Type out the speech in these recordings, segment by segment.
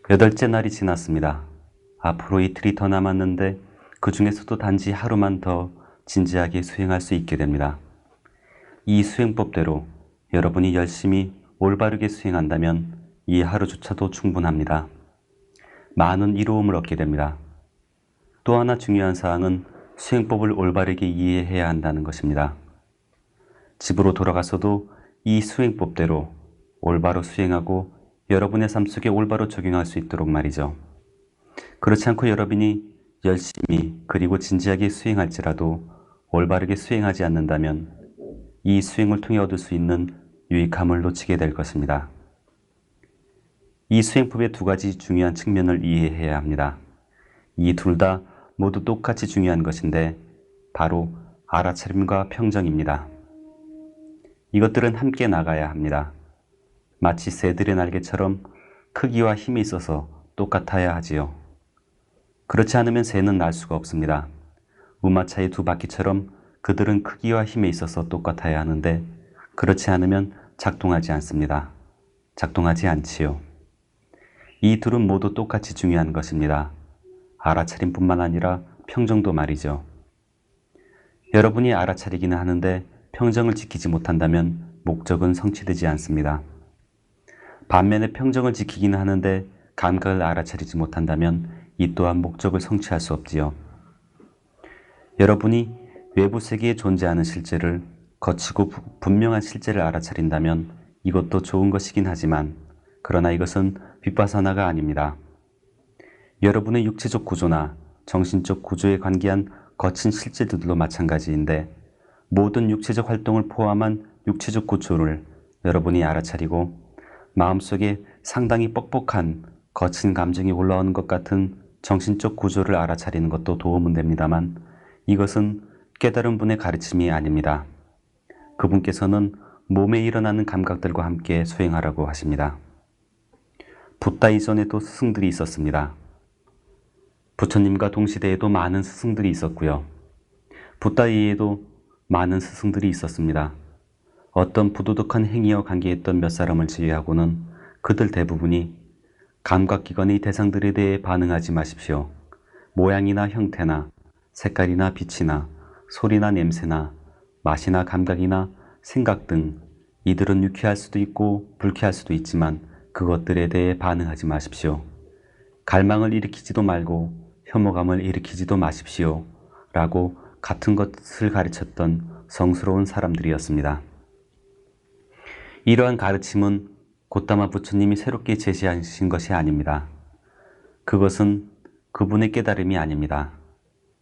8째 날이 지났습니다. 앞으로 이틀이 더 남았는데 그 중에서도 단지 하루만 더 진지하게 수행할 수 있게 됩니다. 이 수행법대로 여러분이 열심히 올바르게 수행한다면 이 하루조차도 충분합니다. 많은 이로움을 얻게 됩니다. 또 하나 중요한 사항은 수행법을 올바르게 이해해야 한다는 것입니다. 집으로 돌아가서도 이 수행법대로 올바로 수행하고 여러분의 삶 속에 올바로 적용할 수 있도록 말이죠. 그렇지 않고 여러분이 열심히 그리고 진지하게 수행할지라도 올바르게 수행하지 않는다면 이 수행을 통해 얻을 수 있는 유익함을 놓치게 될 것입니다. 이 수행법의 두 가지 중요한 측면을 이해해야 합니다. 이 둘 다 모두 똑같이 중요한 것인데 바로 알아차림과 평정입니다. 이것들은 함께 나가야 합니다. 마치 새들의 날개처럼 크기와 힘이 있어서 똑같아야 하지요. 그렇지 않으면 새는 날 수가 없습니다. 우마차의 두 바퀴처럼 그들은 크기와 힘에 있어서 똑같아야 하는데 그렇지 않으면 작동하지 않습니다. 작동하지 않지요. 이 둘은 모두 똑같이 중요한 것입니다. 알아차림뿐만 아니라 평정도 말이죠. 여러분이 알아차리기는 하는데 평정을 지키지 못한다면 목적은 성취되지 않습니다. 반면에 평정을 지키기는 하는데 감각을 알아차리지 못한다면 이 또한 목적을 성취할 수 없지요. 여러분이 외부 세계에 존재하는 실제를 거치고 분명한 실제를 알아차린다면 이것도 좋은 것이긴 하지만 그러나 이것은 빗바사나가 아닙니다. 여러분의 육체적 구조나 정신적 구조에 관계한 거친 실제들도 마찬가지인데 모든 육체적 활동을 포함한 육체적 구조를 여러분이 알아차리고 마음속에 상당히 뻑뻑한 거친 감정이 올라오는 것 같은 정신적 구조를 알아차리는 것도 도움은 됩니다만 이것은 깨달은 분의 가르침이 아닙니다. 그분께서는 몸에 일어나는 감각들과 함께 수행하라고 하십니다. 붓다 이전에도 스승들이 있었습니다. 부처님과 동시대에도 많은 스승들이 있었고요. 붓다 이후에도 많은 스승들이 있었습니다. 어떤 부도덕한 행위와 관계했던 몇 사람을 제외하고는 그들 대부분이 감각기관의 대상들에 대해 반응하지 마십시오. 모양이나 형태나 색깔이나 빛이나 소리나 냄새나 맛이나 감각이나 생각 등 이들은 유쾌할 수도 있고 불쾌할 수도 있지만 그것들에 대해 반응하지 마십시오. 갈망을 일으키지도 말고 혐오감을 일으키지도 마십시오. 라고 같은 것을 가르쳤던 성스러운 사람들이었습니다. 이러한 가르침은 고타마 부처님이 새롭게 제시하신 것이 아닙니다. 그것은 그분의 깨달음이 아닙니다.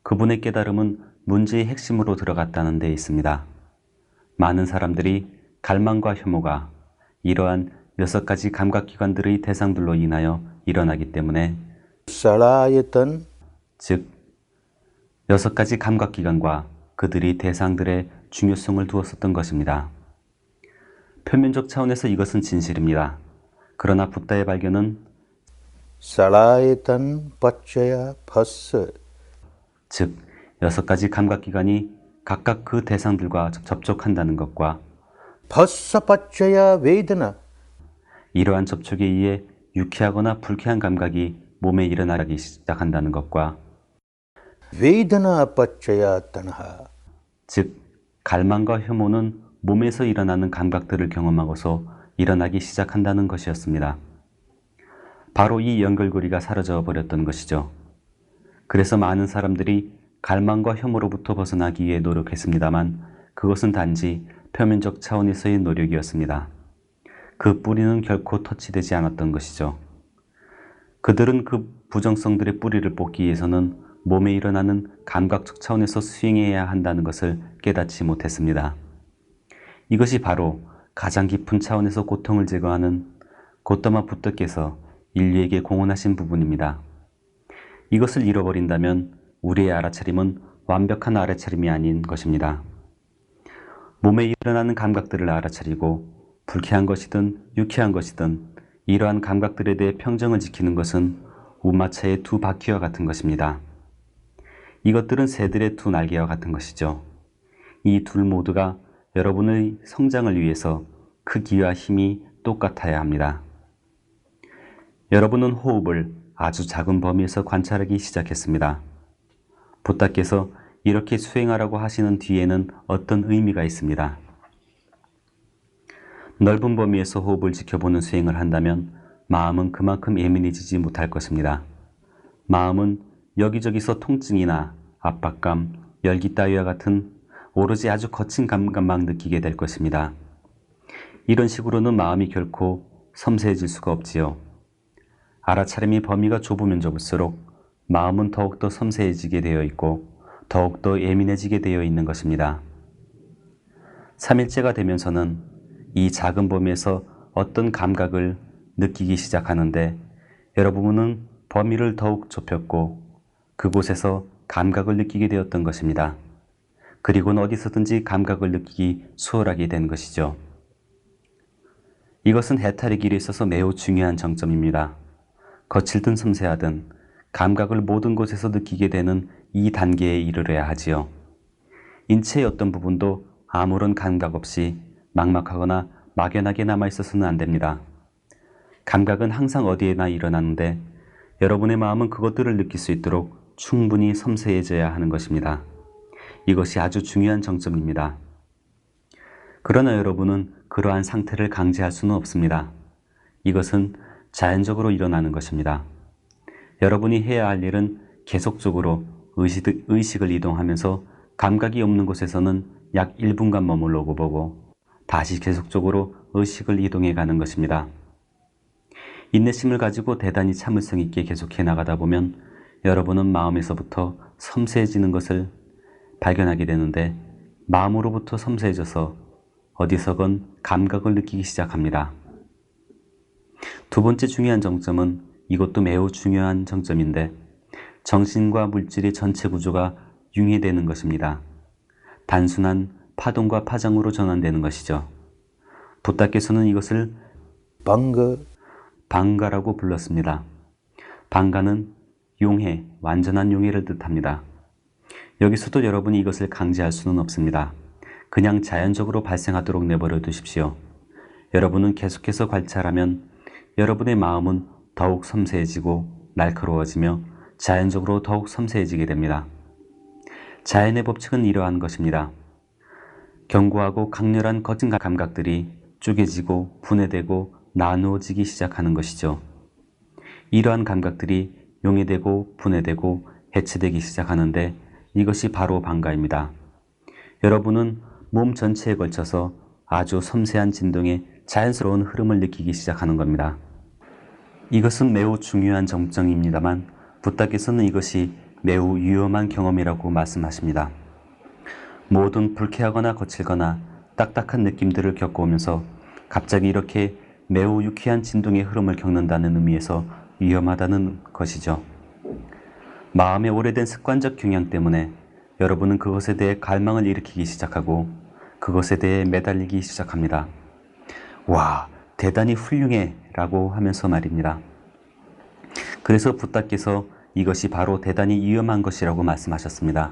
그분의 깨달음은 문제의 핵심으로 들어갔다는 데 있습니다. 많은 사람들이 갈망과 혐오가 이러한 6가지 감각기관들의 대상들로 인하여 일어나기 때문에 즉 6가지 감각기관과 그들이 대상들의 중요성을 두었었던 것입니다. 표면적 차원에서 이것은 진실입니다. 그러나 붓다의 발견은 즉 6가지 감각기관이 각각 그 대상들과 접촉한다는 것과 이러한 접촉에 의해 유쾌하거나 불쾌한 감각이 몸에 일어나기 시작한다는 것과 즉 갈망과 혐오는 몸에서 일어나는 감각들을 경험하고서 일어나기 시작한다는 것이었습니다. 바로 이 연결고리가 사라져 버렸던 것이죠. 그래서 많은 사람들이 갈망과 혐오로부터 벗어나기 위해 노력했습니다만 그것은 단지 표면적 차원에서의 노력이었습니다. 그 뿌리는 결코 터치되지 않았던 것이죠. 그들은 그 부정성들의 뿌리를 뽑기 위해서는 몸에 일어나는 감각적 차원에서 수행해야 한다는 것을 깨닫지 못했습니다. 이것이 바로 가장 깊은 차원에서 고통을 제거하는 고타마 붓다께서 인류에게 공헌하신 부분입니다. 이것을 잃어버린다면 우리의 알아차림은 완벽한 알아차림이 아닌 것입니다. 몸에 일어나는 감각들을 알아차리고 불쾌한 것이든 유쾌한 것이든 이러한 감각들에 대해 평정을 지키는 것은 우마차의 두 바퀴와 같은 것입니다. 이것들은 새들의 두 날개와 같은 것이죠. 이 둘 모두가 여러분의 성장을 위해서 크기와 힘이 똑같아야 합니다. 여러분은 호흡을 아주 작은 범위에서 관찰하기 시작했습니다. 부탁께서 이렇게 수행하라고 하시는 뒤에는 어떤 의미가 있습니다. 넓은 범위에서 호흡을 지켜보는 수행을 한다면 마음은 그만큼 예민해지지 못할 것입니다. 마음은 여기저기서 통증이나 압박감, 열기 따위와 같은 오로지 아주 거친 감각만 느끼게 될 것입니다. 이런 식으로는 마음이 결코 섬세해질 수가 없지요. 알아차림의 범위가 좁으면 좁을수록 마음은 더욱더 섬세해지게 되어 있고 더욱더 예민해지게 되어 있는 것입니다. 3일째가 되면서는 이 작은 범위에서 어떤 감각을 느끼기 시작하는데 여러분은 범위를 더욱 좁혔고 그곳에서 감각을 느끼게 되었던 것입니다. 그리고는 어디서든지 감각을 느끼기 수월하게 된 것이죠. 이것은 해탈의 길에 있어서 매우 중요한 정점입니다. 거칠든 섬세하든 감각을 모든 곳에서 느끼게 되는 이 단계에 이르러야 하지요. 인체의 어떤 부분도 아무런 감각 없이 막막하거나 막연하게 남아있어서는 안 됩니다. 감각은 항상 어디에나 일어나는데 여러분의 마음은 그것들을 느낄 수 있도록 충분히 섬세해져야 하는 것입니다. 이것이 아주 중요한 정점입니다. 그러나 여러분은 그러한 상태를 강제할 수는 없습니다. 이것은 자연적으로 일어나는 것입니다. 여러분이 해야 할 일은 계속적으로 의식을 이동하면서 감각이 없는 곳에서는 약 1분간 머물러 보고 다시 계속적으로 의식을 이동해 가는 것입니다. 인내심을 가지고 대단히 참을성 있게 계속해 나가다 보면 여러분은 마음에서부터 섬세해지는 것을 발견하게 되는데 마음으로부터 섬세해져서 어디서건 감각을 느끼기 시작합니다. 두 번째 중요한 정점은 이것도 매우 중요한 정점인데 정신과 물질의 전체 구조가 융해되는 것입니다. 단순한 파동과 파장으로 전환되는 것이죠. 부다께서는 이것을 방가라고 불렀습니다. 방가는 용해, 완전한 용해를 뜻합니다. 여기서도 여러분이 이것을 강제할 수는 없습니다. 그냥 자연적으로 발생하도록 내버려 두십시오. 여러분은 계속해서 관찰하면 여러분의 마음은 더욱 섬세해지고 날카로워지며 자연적으로 더욱 섬세해지게 됩니다. 자연의 법칙은 이러한 것입니다. 견고하고 강렬한 거친 감각들이 쪼개지고 분해되고 나누어지기 시작하는 것이죠. 이러한 감각들이 용해되고 분해되고 해체되기 시작하는데 이것이 바로 방가입니다. 여러분은 몸 전체에 걸쳐서 아주 섬세한 진동의 자연스러운 흐름을 느끼기 시작하는 겁니다. 이것은 매우 중요한 정점입니다만 부다께서는 이것이 매우 위험한 경험이라고 말씀하십니다. 모든 불쾌하거나 거칠거나 딱딱한 느낌들을 겪어오면서 갑자기 이렇게 매우 유쾌한 진동의 흐름을 겪는다는 의미에서 위험하다는 것이죠. 마음의 오래된 습관적 경향 때문에 여러분은 그것에 대해 갈망을 일으키기 시작하고 그것에 대해 매달리기 시작합니다. 와, 대단히 훌륭해 라고 하면서 말입니다. 그래서 부다께서 이것이 바로 대단히 위험한 것이라고 말씀하셨습니다.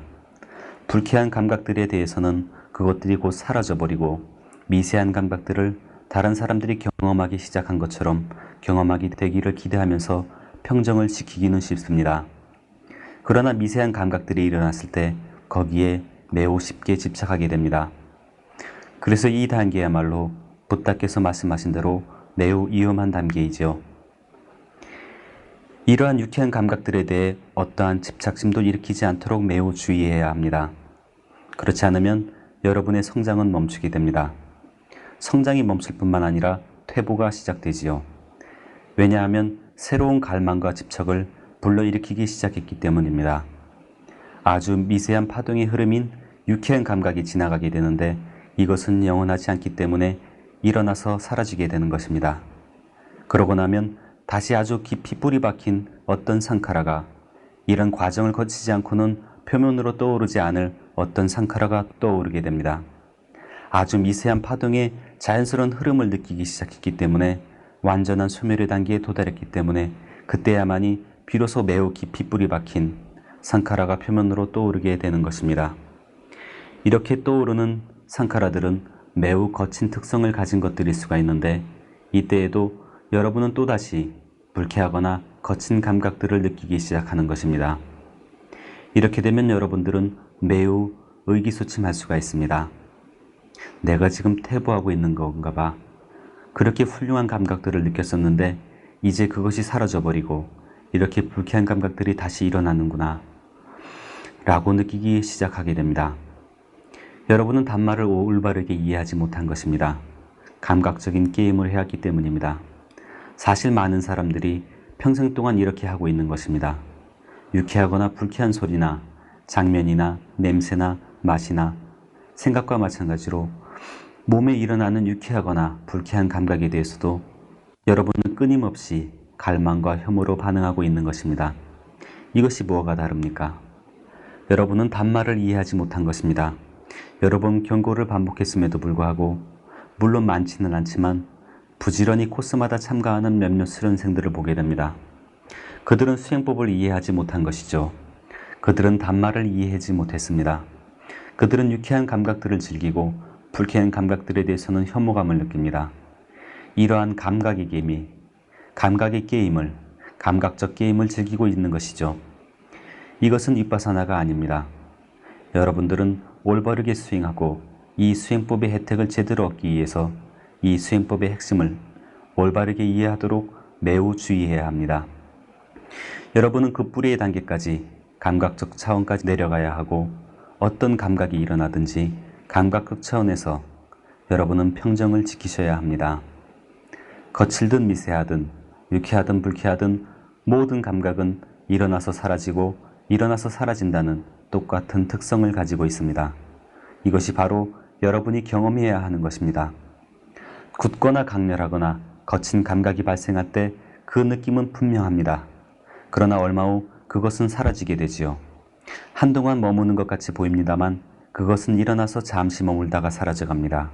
불쾌한 감각들에 대해서는 그것들이 곧 사라져버리고 미세한 감각들을 다른 사람들이 경험하기 시작한 것처럼 경험하게 되기를 기대하면서 평정을 지키기는 쉽습니다. 그러나 미세한 감각들이 일어났을 때 거기에 매우 쉽게 집착하게 됩니다. 그래서 이 단계야말로 부다께서 말씀하신 대로 매우 위험한 단계이지요. 이러한 유쾌한 감각들에 대해 어떠한 집착심도 일으키지 않도록 매우 주의해야 합니다. 그렇지 않으면 여러분의 성장은 멈추게 됩니다. 성장이 멈출 뿐만 아니라 퇴보가 시작되지요. 왜냐하면 새로운 갈망과 집착을 불러일으키기 시작했기 때문입니다. 아주 미세한 파동의 흐름인 유쾌한 감각이 지나가게 되는데 이것은 영원하지 않기 때문에 일어나서 사라지게 되는 것입니다. 그러고 나면 다시 아주 깊이 뿌리 박힌 어떤 상카라가 이런 과정을 거치지 않고는 표면으로 떠오르지 않을 어떤 상카라가 떠오르게 됩니다. 아주 미세한 파동의 자연스러운 흐름을 느끼기 시작했기 때문에 완전한 소멸의 단계에 도달했기 때문에 그때야만이 비로소 매우 깊이 뿌리 박힌 상카라가 표면으로 떠오르게 되는 것입니다. 이렇게 떠오르는 상카라들은 매우 거친 특성을 가진 것들일 수가 있는데 이때에도 여러분은 또다시 불쾌하거나 거친 감각들을 느끼기 시작하는 것입니다. 이렇게 되면 여러분들은 매우 의기소침할 수가 있습니다. 내가 지금 퇴보하고 있는 건가 봐. 그렇게 훌륭한 감각들을 느꼈었는데 이제 그것이 사라져버리고 이렇게 불쾌한 감각들이 다시 일어나는구나 라고 느끼기 시작하게 됩니다. 여러분은 단말을 올바르게 이해하지 못한 것입니다. 감각적인 게임을 해왔기 때문입니다. 사실 많은 사람들이 평생 동안 이렇게 하고 있는 것입니다. 유쾌하거나 불쾌한 소리나 장면이나 냄새나 맛이나 생각과 마찬가지로 몸에 일어나는 유쾌하거나 불쾌한 감각에 대해서도 여러분은 끊임없이 갈망과 혐오로 반응하고 있는 것입니다. 이것이 무엇과 다릅니까? 여러분은 단말을 이해하지 못한 것입니다. 여러 번 경고를 반복했음에도 불구하고 물론 많지는 않지만 부지런히 코스마다 참가하는 몇몇 수련생들을 보게 됩니다. 그들은 수행법을 이해하지 못한 것이죠. 그들은 단말을 이해하지 못했습니다. 그들은 유쾌한 감각들을 즐기고 불쾌한 감각들에 대해서는 혐오감을 느낍니다. 이러한 감각의 게임을 감각적 게임을 즐기고 있는 것이죠. 이것은 윗바사나가 아닙니다. 여러분들은 올바르게 수행하고 이 수행법의 혜택을 제대로 얻기 위해서 이 수행법의 핵심을 올바르게 이해하도록 매우 주의해야 합니다. 여러분은 그 뿌리의 단계까지 감각적 차원까지 내려가야 하고 어떤 감각이 일어나든지 감각적 차원에서 여러분은 평정을 지키셔야 합니다. 거칠든 미세하든 유쾌하든 불쾌하든 모든 감각은 일어나서 사라지고 일어나서 사라진다는 똑같은 특성을 가지고 있습니다. 이것이 바로 여러분이 경험해야 하는 것입니다. 굳거나 강렬하거나 거친 감각이 발생할 때 그 느낌은 분명합니다. 그러나 얼마 후 그것은 사라지게 되지요. 한동안 머무는 것 같이 보입니다만 그것은 일어나서 잠시 머물다가 사라져갑니다.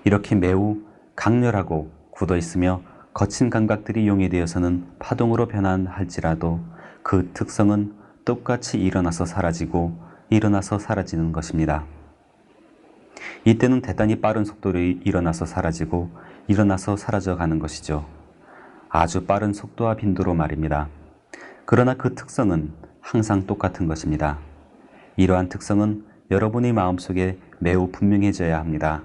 이렇게 매우 강렬하고 굳어있으며 거친 감각들이 용해되어서는 파동으로 변환할지라도 그 특성은 똑같이 일어나서 사라지고 일어나서 사라지는 것입니다. 이때는 대단히 빠른 속도로 일어나서 사라지고 일어나서 사라져가는 것이죠. 아주 빠른 속도와 빈도로 말입니다. 그러나 그 특성은 항상 똑같은 것입니다. 이러한 특성은 여러분의 마음속에 매우 분명해져야 합니다.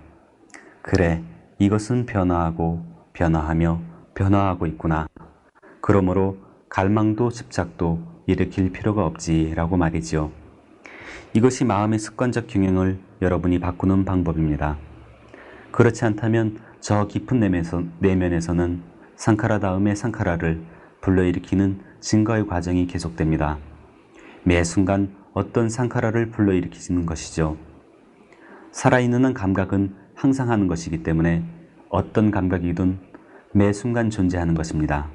그래, 이것은 변화하고 변화하며 변화하고 있구나. 그러므로 갈망도 집착도 일으킬 필요가 없지라고 말이지요. 이것이 마음의 습관적 경영을 여러분이 바꾸는 방법입니다. 그렇지 않다면 저 깊은 내면에서는 상카라 다음에 상카라를 불러일으키는 증거의 과정이 계속됩니다. 매 순간 어떤 상카라를 불러일으키는 것이죠. 살아있는 감각은 항상 하는 것이기 때문에 어떤 감각이든 매 순간 존재하는 것입니다.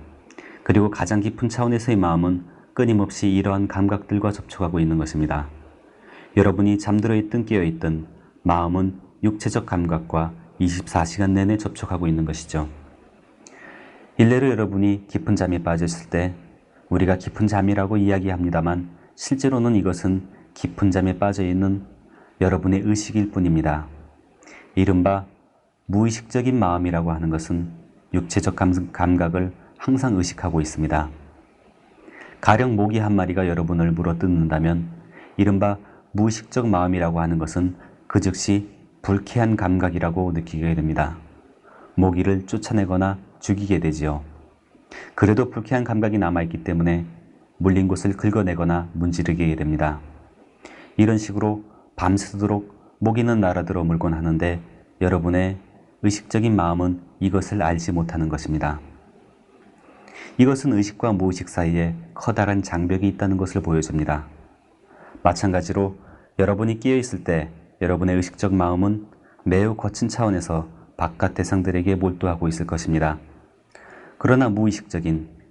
그리고 가장 깊은 차원에서의 마음은 끊임없이 이러한 감각들과 접촉하고 있는 것입니다. 여러분이 잠들어 있든 깨어 있든 마음은 육체적 감각과 24시간 내내 접촉하고 있는 것이죠. 일례로 여러분이 깊은 잠에 빠졌을 때 우리가 깊은 잠이라고 이야기합니다만 실제로는 이것은 깊은 잠에 빠져 있는 여러분의 의식일 뿐입니다. 이른바 무의식적인 마음이라고 하는 것은 육체적 감각을 항상 의식하고 있습니다. 가령 모기 한 마리가 여러분을 물어뜯는다면 이른바 무의식적 마음이라고 하는 것은 그 즉시 불쾌한 감각이라고 느끼게 됩니다. 모기를 쫓아내거나 죽이게 되지요. 그래도 불쾌한 감각이 남아있기 때문에 물린 곳을 긁어내거나 문지르게 됩니다. 이런 식으로 밤새도록 모기는 날아들어 물곤 하는데 여러분의 의식적인 마음은 이것을 알지 못하는 것입니다. 이것은 의식과 무의식 사이에 커다란 장벽이 있다는 것을 보여줍니다. 마찬가지로 여러분이 깨어있을 때 여러분의 의식적 마음은 매우 거친 차원에서 바깥 대상들에게 몰두하고 있을 것입니다. 그러나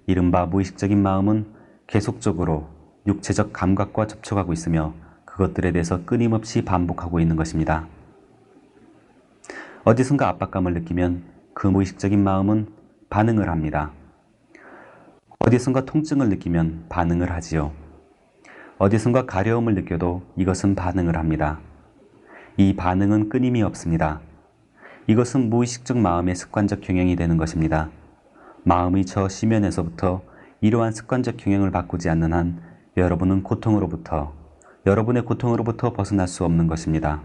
이른바 무의식적인 마음은 계속적으로 육체적 감각과 접촉하고 있으며 그것들에 대해서 끊임없이 반복하고 있는 것입니다. 어디선가 압박감을 느끼면 그 무의식적인 마음은 반응을 합니다. 어디선가 통증을 느끼면 반응을 하지요. 어디선가 가려움을 느껴도 이것은 반응을 합니다. 이 반응은 끊임이 없습니다. 이것은 무의식적 마음의 습관적 경영이 되는 것입니다. 마음의 저 심연에서부터 이러한 습관적 경향을 바꾸지 않는 한 여러분의 고통으로부터 벗어날 수 없는 것입니다.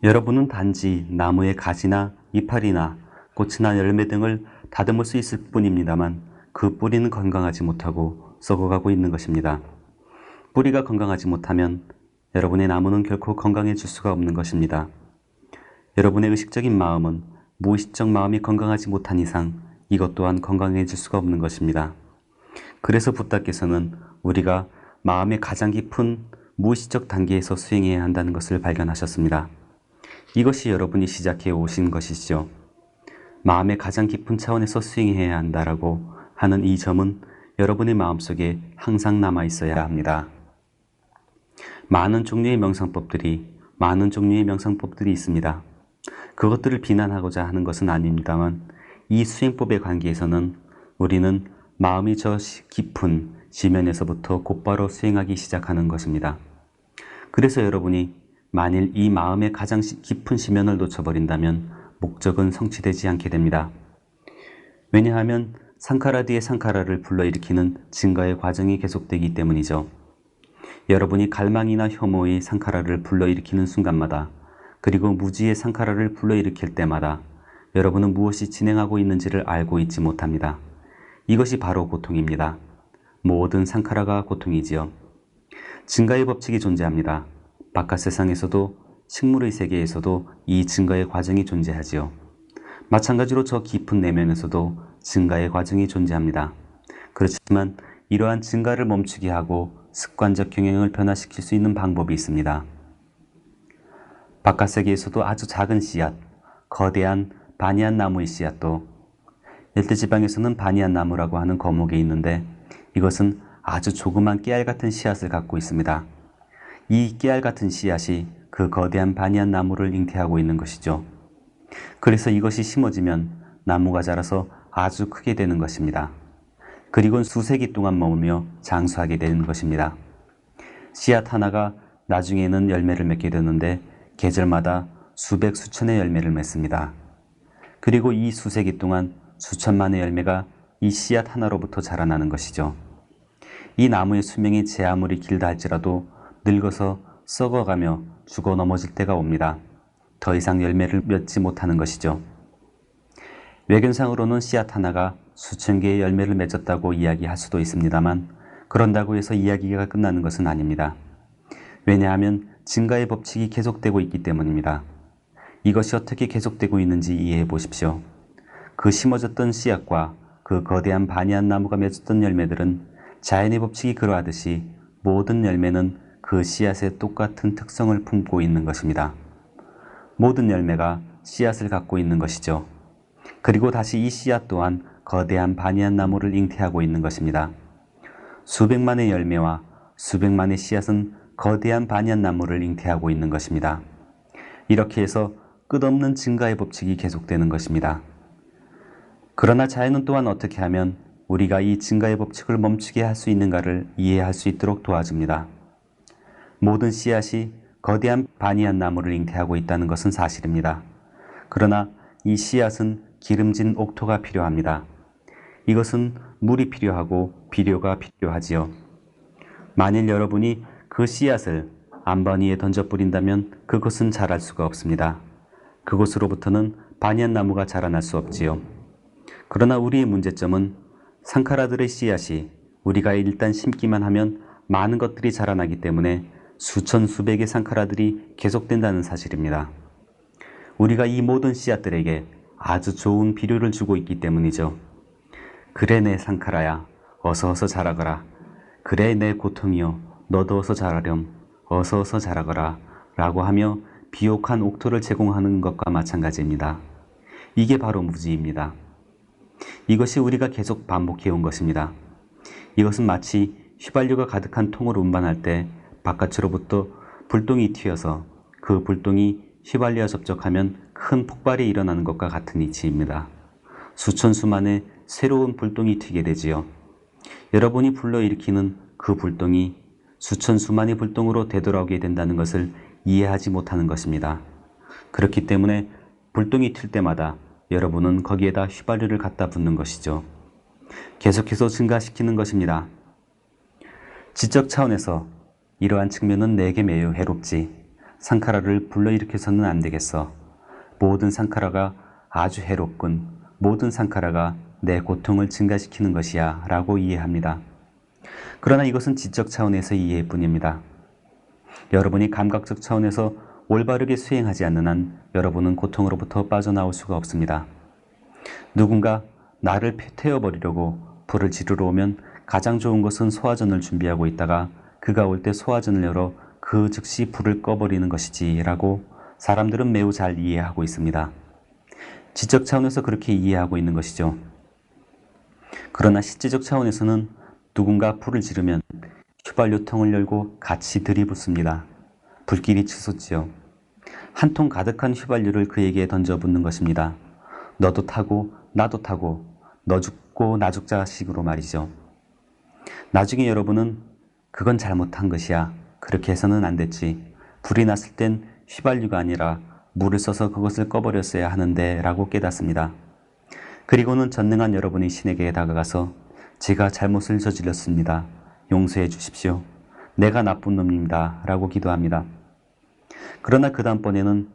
여러분은 단지 나무의 가지나 이파리나 꽃이나 열매 등을 다듬을 수 있을 뿐입니다만 그 뿌리는 건강하지 못하고 썩어가고 있는 것입니다. 뿌리가 건강하지 못하면 여러분의 나무는 결코 건강해질 수가 없는 것입니다. 여러분의 의식적인 마음은 무의식적 마음이 건강하지 못한 이상 이것 또한 건강해질 수가 없는 것입니다. 그래서 부다께서는 우리가 마음의 가장 깊은 무의식적 단계에서 수행해야 한다는 것을 발견하셨습니다. 이것이 여러분이 시작해 오신 것이죠. 마음의 가장 깊은 차원에서 수행해야 한다라고 하는 이 점은 여러분의 마음속에 항상 남아 있어야 합니다. 많은 종류의 명상법들이 있습니다. 그것들을 비난하고자 하는 것은 아닙니다만 이 수행법의 관계에서는 우리는 마음이 저 깊은 지면에서부터 곧바로 수행하기 시작하는 것입니다. 그래서 여러분이 만일 이 마음의 가장 깊은 지면을 놓쳐버린다면 목적은 성취되지 않게 됩니다. 왜냐하면 상카라 뒤에 상카라를 불러일으키는 증가의 과정이 계속되기 때문이죠. 여러분이 갈망이나 혐오의 상카라를 불러일으키는 순간마다 그리고 무지의 상카라를 불러일으킬 때마다 여러분은 무엇이 진행하고 있는지를 알고 있지 못합니다. 이것이 바로 고통입니다. 모든 상카라가 고통이지요. 증가의 법칙이 존재합니다. 바깥 세상에서도 식물의 세계에서도 이 증가의 과정이 존재하지요. 마찬가지로 저 깊은 내면에서도 증가의 과정이 존재합니다. 그렇지만 이러한 증가를 멈추게 하고 습관적 경향을 변화시킬 수 있는 방법이 있습니다. 바깥 세계에서도 아주 작은 씨앗, 거대한 바니안 나무의 씨앗도 열대지방에서는 바니안 나무라고 하는 거목이 있는데 이것은 아주 조그만 깨알 같은 씨앗을 갖고 있습니다. 이 깨알 같은 씨앗이 그 거대한 바니안 나무를 잉태하고 있는 것이죠. 그래서 이것이 심어지면 나무가 자라서 아주 크게 되는 것입니다. 그리고 수세기 동안 머물며 장수하게 되는 것입니다. 씨앗 하나가 나중에는 열매를 맺게 되는데 계절마다 수백 수천의 열매를 맺습니다. 그리고 이 수세기 동안 수천만의 열매가 이 씨앗 하나로부터 자라나는 것이죠. 이 나무의 수명이 제 아무리 길다 할지라도 늙어서 썩어가며 죽어 넘어질 때가 옵니다. 더 이상 열매를 맺지 못하는 것이죠. 외견상으로는 씨앗 하나가 수천 개의 열매를 맺었다고 이야기할 수도 있습니다만 그런다고 해서 이야기가 끝나는 것은 아닙니다. 왜냐하면 증가의 법칙이 계속되고 있기 때문입니다. 이것이 어떻게 계속되고 있는지 이해해 보십시오. 그 심어졌던 씨앗과 그 거대한 바니안 나무가 맺었던 열매들은 자연의 법칙이 그러하듯이 모든 열매는 그 씨앗의 똑같은 특성을 품고 있는 것입니다. 모든 열매가 씨앗을 갖고 있는 것이죠. 그리고 다시 이 씨앗 또한 거대한 바니안 나무를 잉태하고 있는 것입니다. 수백만의 열매와 수백만의 씨앗은 거대한 바니안 나무를 잉태하고 있는 것입니다. 이렇게 해서 끝없는 증가의 법칙이 계속되는 것입니다. 그러나 자연은 또한 어떻게 하면 우리가 이 증가의 법칙을 멈추게 할 수 있는가를 이해할 수 있도록 도와줍니다. 모든 씨앗이 거대한 바니안 나무를 잉태하고 있다는 것은 사실입니다. 그러나 이 씨앗은 기름진 옥토가 필요합니다. 이것은 물이 필요하고 비료가 필요하지요. 만일 여러분이 그 씨앗을 안반 위에 던져 뿌린다면 그것은 자랄 수가 없습니다. 그곳으로부터는 바니안 나무가 자라날 수 없지요. 그러나 우리의 문제점은 상카라들의 씨앗이 우리가 일단 심기만 하면 많은 것들이 자라나기 때문에 수천 수백의 상카라들이 계속된다는 사실입니다. 우리가 이 모든 씨앗들에게 아주 좋은 비료를 주고 있기 때문이죠. 그래 내 상카라야, 어서 어서 자라거라. 그래 내 고통이여, 너도 어서 자라렴. 어서 어서 자라거라 라고 하며 비옥한 옥토를 제공하는 것과 마찬가지입니다. 이게 바로 무지입니다. 이것이 우리가 계속 반복해온 것입니다. 이것은 마치 휘발유가 가득한 통을 운반할 때 바깥으로부터 불똥이 튀어서 그 불똥이 휘발유와 접촉하면 큰 폭발이 일어나는 것과 같은 이치입니다. 수천 수만의 새로운 불똥이 튀게 되지요. 여러분이 불러일으키는 그 불똥이 수천 수만의 불똥으로 되돌아오게 된다는 것을 이해하지 못하는 것입니다. 그렇기 때문에 불똥이 튈 때마다 여러분은 거기에다 휘발유를 갖다 붓는 것이죠. 계속해서 증가시키는 것입니다. 지적 차원에서 이러한 측면은 내게 매우 해롭지. 상카라를 불러일으켜서는 안 되겠어. 모든 상카라가 아주 해롭군. 모든 상카라가 내 고통을 증가시키는 것이야 라고 이해합니다. 그러나 이것은 지적 차원에서 이해일 뿐입니다. 여러분이 감각적 차원에서 올바르게 수행하지 않는 한 여러분은 고통으로부터 빠져나올 수가 없습니다. 누군가 나를 태워버리려고 불을 지르러 오면 가장 좋은 것은 소화전을 준비하고 있다가 그가 올 때 소화전을 열어 그 즉시 불을 꺼버리는 것이지 라고 사람들은 매우 잘 이해하고 있습니다. 지적 차원에서 그렇게 이해하고 있는 것이죠. 그러나 실제적 차원에서는 누군가 불을 지르면 휘발유통을 열고 같이 들이붓습니다. 불길이 치솟지요. 한 통 가득한 휘발유를 그에게 던져 붓는 것입니다. 너도 타고 나도 타고 너 죽고 나 죽자 식으로 말이죠. 나중에 여러분은 그건 잘못한 것이야. 그렇게 해서는 안 됐지. 불이 났을 땐 휘발유가 아니라 물을 써서 그것을 꺼버렸어야 하는데 라고 깨닫습니다. 그리고는 전능한 여러분이 신에게 다가가서 제가 잘못을 저질렀습니다. 용서해 주십시오. 내가 나쁜 놈입니다. 라고 기도합니다. 그러나 그 다음번에는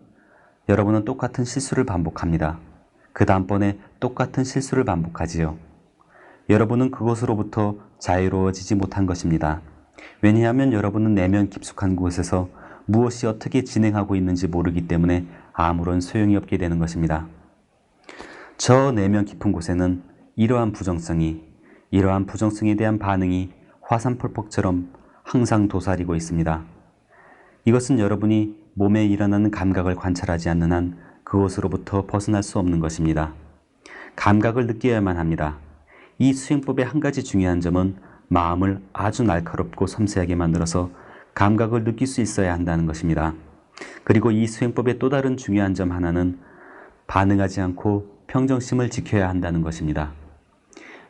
여러분은 똑같은 실수를 반복합니다. 그 다음번에 똑같은 실수를 반복하지요. 여러분은 그것으로부터 자유로워지지 못한 것입니다. 왜냐하면 여러분은 내면 깊숙한 곳에서 무엇이 어떻게 진행하고 있는지 모르기 때문에 아무런 소용이 없게 되는 것입니다. 저 내면 깊은 곳에는 이러한 부정성에 대한 반응이 화산폭풍처럼 항상 도사리고 있습니다. 이것은 여러분이 몸에 일어나는 감각을 관찰하지 않는 한 그것으로부터 벗어날 수 없는 것입니다. 감각을 느껴야만 합니다. 이 수행법의 한 가지 중요한 점은 마음을 아주 날카롭고 섬세하게 만들어서 감각을 느낄 수 있어야 한다는 것입니다. 그리고 이 수행법의 또 다른 중요한 점 하나는 반응하지 않고 평정심을 지켜야 한다는 것입니다.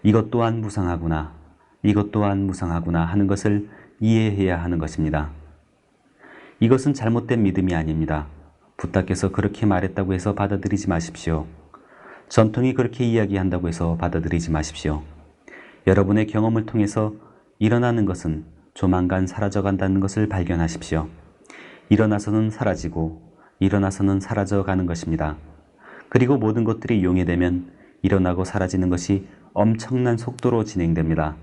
이것 또한 무상하구나, 이것 또한 무상하구나 하는 것을 이해해야 하는 것입니다. 이것은 잘못된 믿음이 아닙니다. 부탁께서 그렇게 말했다고 해서 받아들이지 마십시오. 전통이 그렇게 이야기한다고 해서 받아들이지 마십시오. 여러분의 경험을 통해서 일어나는 것은 조만간 사라져간다는 것을 발견하십시오. 일어나서는 사라지고 일어나서는 사라져가는 것입니다. 그리고 모든 것들이 용해되면 일어나고 사라지는 것이 엄청난 속도로 진행됩니다.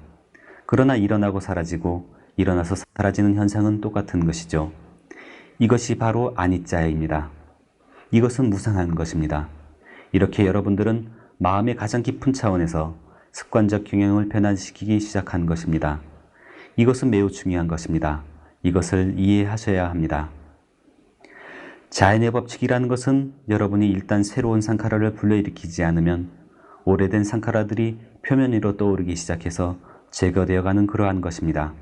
그러나 일어나고 사라지고 일어나서 사라지는 현상은 똑같은 것이죠. 이것이 바로 아니짜입니다. 이것은 무상한 것입니다. 이렇게 여러분들은 마음의 가장 깊은 차원에서 습관적 경향을 변화시키기 시작한 것입니다. 이것은 매우 중요한 것입니다. 이것을 이해하셔야 합니다. 자연의 법칙이라는 것은 여러분이 일단 새로운 상카라를 불러일으키지 않으면 오래된 상카라들이 표면 위로 떠오르기 시작해서 제거되어가는 그러한 것입니다.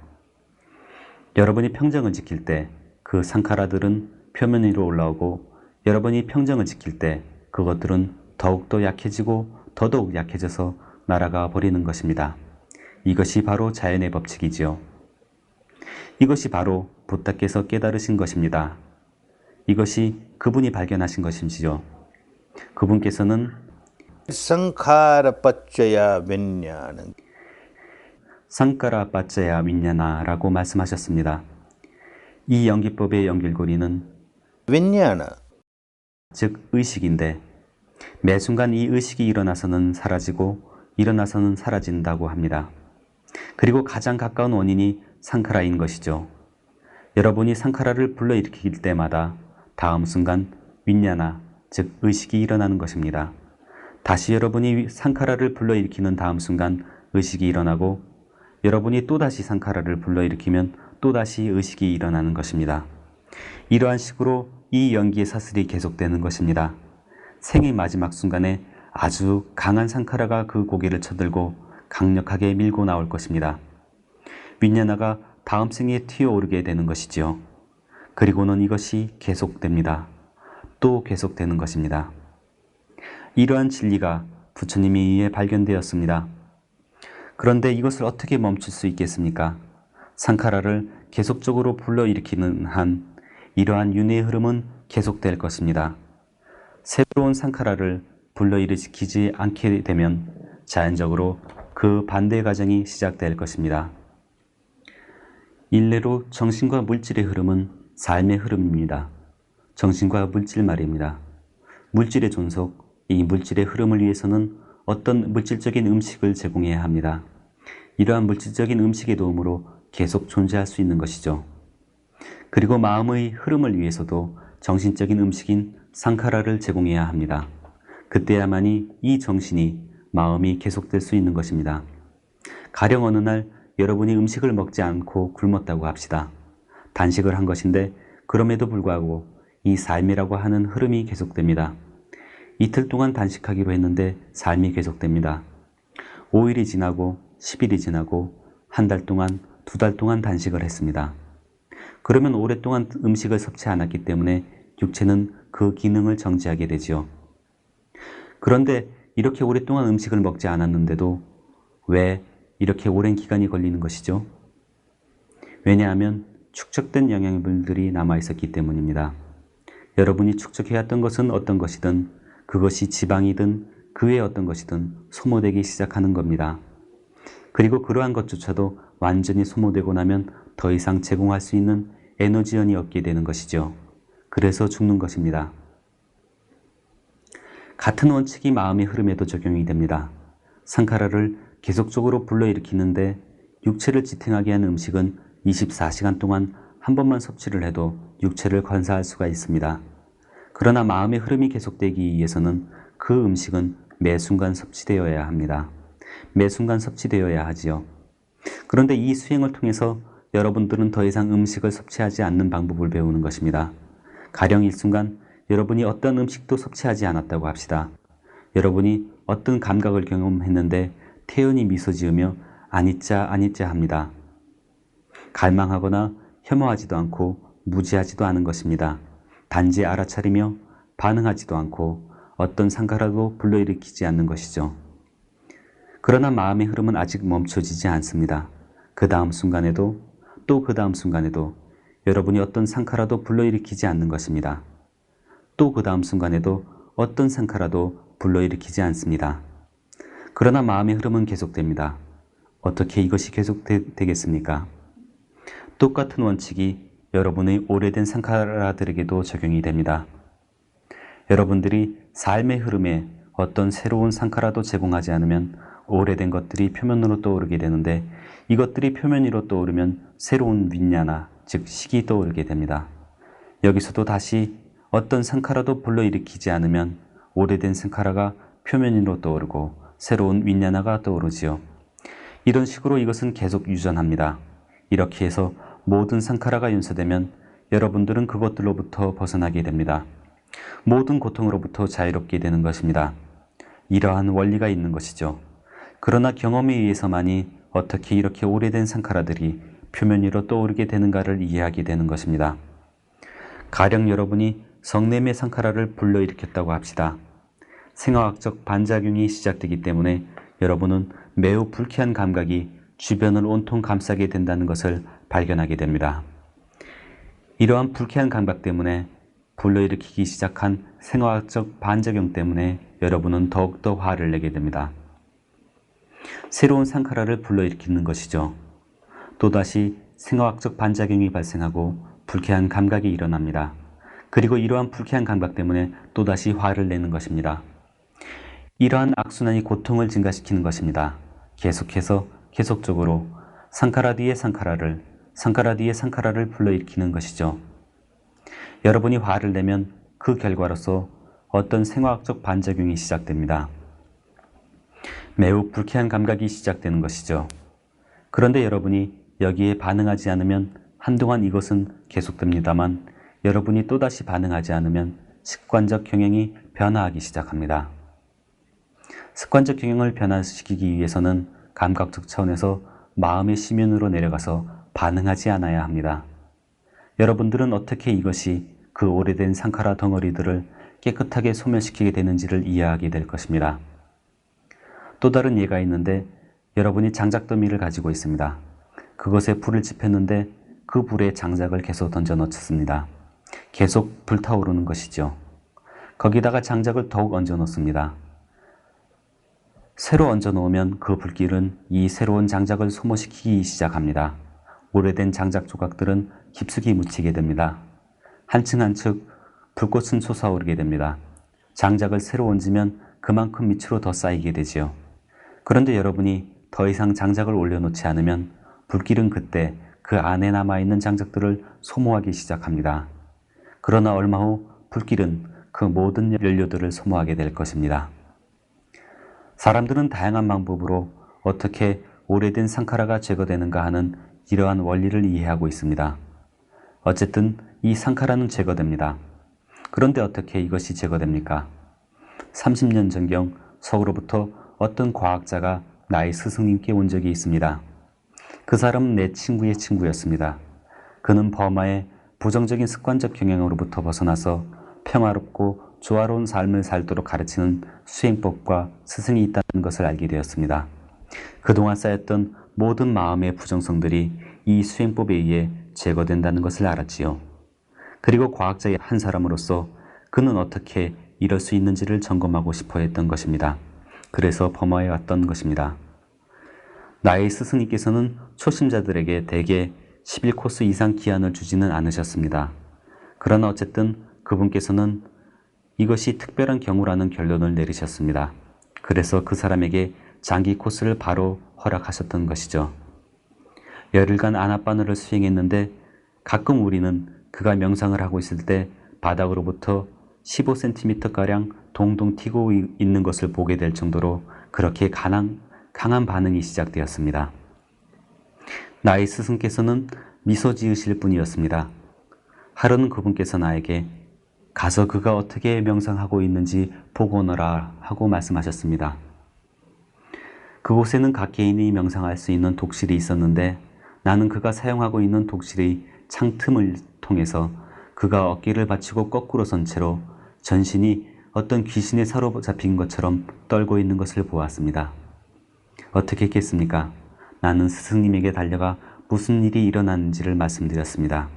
여러분이 평정을 지킬 때 그 상카라들은 표면 위로 올라오고 여러분이 평정을 지킬 때 그것들은 더욱더 약해지고 더더욱 약해져서 날아가 버리는 것입니다. 이것이 바로 자연의 법칙이지요. 이것이 바로 부탁께서 깨달으신 것입니다. 이것이 그분이 발견하신 것이지요. 그분께서는 상카라 빠ccaya 빈냐나 상카라 빠ccaya 윈냐나라고 말씀하셨습니다. 이 연기법의 연결고리는 빈냐나 즉 의식인데 매 순간 이 의식이 일어나서는 사라지고 일어나서는 사라진다고 합니다. 그리고 가장 가까운 원인이 상카라인 것이죠. 여러분이 상카라를 불러일으킬 때마다 다음 순간 윈냐나 즉 의식이 일어나는 것입니다. 다시 여러분이 상카라를 불러일으키는 다음 순간 의식이 일어나고 여러분이 또다시 상카라를 불러일으키면 또다시 의식이 일어나는 것입니다. 이러한 식으로 이 연기의 사슬이 계속되는 것입니다. 생의 마지막 순간에 아주 강한 상카라가 그 고개를 쳐들고 강력하게 밀고 나올 것입니다. 윈냐나가 다음 생에 튀어오르게 되는 것이지요. 그리고는 이것이 계속됩니다. 또 계속되는 것입니다. 이러한 진리가 부처님에 의해 발견되었습니다. 그런데 이것을 어떻게 멈출 수 있겠습니까? 상카라를 계속적으로 불러일으키는 한 이러한 윤회의 흐름은 계속될 것입니다. 새로운 상카라를 불러일으키지 않게 되면 자연적으로 그 반대 과정이 시작될 것입니다. 일례로 정신과 물질의 흐름은 삶의 흐름입니다. 정신과 물질 말입니다. 물질의 존속, 이 물질의 흐름을 위해서는 어떤 물질적인 음식을 제공해야 합니다. 이러한 물질적인 음식의 도움으로 계속 존재할 수 있는 것이죠. 그리고 마음의 흐름을 위해서도 정신적인 음식인 상카라를 제공해야 합니다. 그때야만이 이 정신이, 마음이 계속될 수 있는 것입니다. 가령 어느 날 여러분이 음식을 먹지 않고 굶었다고 합시다. 단식을 한 것인데 그럼에도 불구하고 이 삶이라고 하는 흐름이 계속됩니다. 이틀 동안 단식하기로 했는데 삶이 계속됩니다. 5일이 지나고 10일이 지나고 한 달 동안, 2달 동안 단식을 했습니다. 그러면 오랫동안 음식을 섭취 않았기 때문에 육체는 그 기능을 정지하게 되지요. 그런데 이렇게 오랫동안 음식을 먹지 않았는데도 왜 이렇게 오랜 기간이 걸리는 것이죠? 왜냐하면 축적된 영양분들이 남아있었기 때문입니다. 여러분이 축적해왔던 것은 어떤 것이든, 그것이 지방이든 그 외의 어떤 것이든 소모되기 시작하는 겁니다. 그리고 그러한 것조차도 완전히 소모되고 나면 더 이상 제공할 수 있는 에너지원이 없게 되는 것이죠. 그래서 죽는 것입니다. 같은 원칙이 마음의 흐름에도 적용이 됩니다. 상카라를 계속적으로 불러일으키는데 육체를 지탱하게 하는 음식은 24시간 동안 한 번만 섭취를 해도 육체를 건사할 수가 있습니다. 그러나 마음의 흐름이 계속되기 위해서는 그 음식은 매 순간 섭취되어야 합니다. 매 순간 섭취되어야 하지요. 그런데 이 수행을 통해서 여러분들은 더 이상 음식을 섭취하지 않는 방법을 배우는 것입니다. 가령 일순간 여러분이 어떤 음식도 섭취하지 않았다고 합시다. 여러분이 어떤 감각을 경험했는데 태연히 미소 지으며 아니짜 아니짜 합니다. 갈망하거나 혐오하지도 않고 무지하지도 않은 것입니다. 단지 알아차리며 반응하지도 않고 어떤 상가라도 불러일으키지 않는 것이죠. 그러나 마음의 흐름은 아직 멈춰지지 않습니다. 그 다음 순간에도 또 그 다음 순간에도 여러분이 어떤 상카라도 불러일으키지 않는 것입니다. 또 그 다음 순간에도 어떤 상카라도 불러일으키지 않습니다. 그러나 마음의 흐름은 계속됩니다. 어떻게 이것이 계속되겠습니까? 똑같은 원칙이 여러분의 오래된 상카라들에게도 적용이 됩니다. 여러분들이 삶의 흐름에 어떤 새로운 상카라도 제공하지 않으면 오래된 것들이 표면으로 떠오르게 되는데 이것들이 표면 위로 떠오르면 새로운 윈냐나, 즉 식이 떠오르게 됩니다. 여기서도 다시 어떤 상카라도 불러일으키지 않으면 오래된 상카라가 표면 위로 떠오르고 새로운 윈냐나가 떠오르지요. 이런 식으로 이것은 계속 유전합니다. 이렇게 해서 모든 상카라가 연소되면 여러분들은 그것들로부터 벗어나게 됩니다. 모든 고통으로부터 자유롭게 되는 것입니다. 이러한 원리가 있는 것이죠. 그러나 경험에 의해서만이 어떻게 이렇게 오래된 상카라들이 표면 위로 떠오르게 되는가를 이해하게 되는 것입니다. 가령 여러분이 성냄의 상카라를 불러일으켰다고 합시다. 생화학적 반작용이 시작되기 때문에 여러분은 매우 불쾌한 감각이 주변을 온통 감싸게 된다는 것을 발견하게 됩니다. 이러한 불쾌한 감각 때문에 불러일으키기 시작한 생화학적 반작용 때문에 여러분은 더욱더 화를 내게 됩니다. 새로운 상카라를 불러일으키는 것이죠. 또다시 생화학적 반작용이 발생하고 불쾌한 감각이 일어납니다. 그리고 이러한 불쾌한 감각 때문에 또다시 화를 내는 것입니다. 이러한 악순환이 고통을 증가시키는 것입니다. 계속해서 계속적으로 상카라 뒤에 상카라를, 상카라 뒤에 상카라를 불러일으키는 것이죠. 여러분이 화를 내면 그 결과로서 어떤 생화학적 반작용이 시작됩니다. 매우 불쾌한 감각이 시작되는 것이죠. 그런데 여러분이 여기에 반응하지 않으면 한동안 이것은 계속됩니다만 여러분이 또다시 반응하지 않으면 습관적 경향이 변화하기 시작합니다. 습관적 경향을 변화시키기 위해서는 감각적 차원에서 마음의 심연으로 내려가서 반응하지 않아야 합니다. 여러분들은 어떻게 이것이 그 오래된 상카라 덩어리들을 깨끗하게 소멸시키게 되는지를 이해하게 될 것입니다. 또 다른 예가 있는데 여러분이 장작더미를 가지고 있습니다. 그것에 불을 지폈는데 그 불에 장작을 계속 던져 넣습니다. 계속 불타오르는 것이죠. 거기다가 장작을 더욱 얹어 놓습니다. 새로 얹어 놓으면 그 불길은 이 새로운 장작을 소모시키기 시작합니다. 오래된 장작 조각들은 깊숙이 묻히게 됩니다. 한층 한층 불꽃은 솟아오르게 됩니다. 장작을 새로 얹으면 그만큼 밑으로 더 쌓이게 되지요. 그런데 여러분이 더 이상 장작을 올려놓지 않으면 불길은 그때 그 안에 남아있는 장작들을 소모하기 시작합니다. 그러나 얼마 후 불길은 그 모든 연료들을 소모하게 될 것입니다. 사람들은 다양한 방법으로 어떻게 오래된 상카라가 제거되는가 하는 이러한 원리를 이해하고 있습니다. 어쨌든 이 상카라는 제거됩니다. 그런데 어떻게 이것이 제거됩니까? 30년 전경 서구로부터 어떤 과학자가 나의 스승님께 온 적이 있습니다. 그 사람은 내 친구의 친구였습니다. 그는 버마의 부정적인 습관적 경향으로부터 벗어나서 평화롭고 조화로운 삶을 살도록 가르치는 수행법과 스승이 있다는 것을 알게 되었습니다. 그동안 쌓였던 모든 마음의 부정성들이 이 수행법에 의해 제거된다는 것을 알았지요. 그리고 과학자의 한 사람으로서 그는 어떻게 이럴 수 있는지를 점검하고 싶어 했던 것입니다. 그래서 버마에 왔던 것입니다. 나의 스승님께서는 초심자들에게 대개 11코스 이상 기한을 주지는 않으셨습니다. 그러나 어쨌든 그분께서는 이것이 특별한 경우라는 결론을 내리셨습니다. 그래서 그 사람에게 장기 코스를 바로 허락하셨던 것이죠. 열흘간 아나빠누를 수행했는데 가끔 우리는 그가 명상을 하고 있을 때 바닥으로부터 15cm가량 동동 튀고 있는 것을 보게 될 정도로 그렇게 강한 반응이 시작되었습니다. 나의 스승께서는 미소 지으실 뿐이었습니다. 하루는 그분께서 나에게 가서 그가 어떻게 명상하고 있는지 보고 오너라 하고 말씀하셨습니다. 그곳에는 각 개인이 명상할 수 있는 독실이 있었는데 나는 그가 사용하고 있는 독실의 창틈을 통해서 그가 어깨를 받치고 거꾸로 선 채로 전신이 어떤 귀신에 사로잡힌 것처럼 떨고 있는 것을 보았습니다. 어떻게 했겠습니까? 나는 스승님에게 달려가 무슨 일이 일어났는지를 말씀드렸습니다.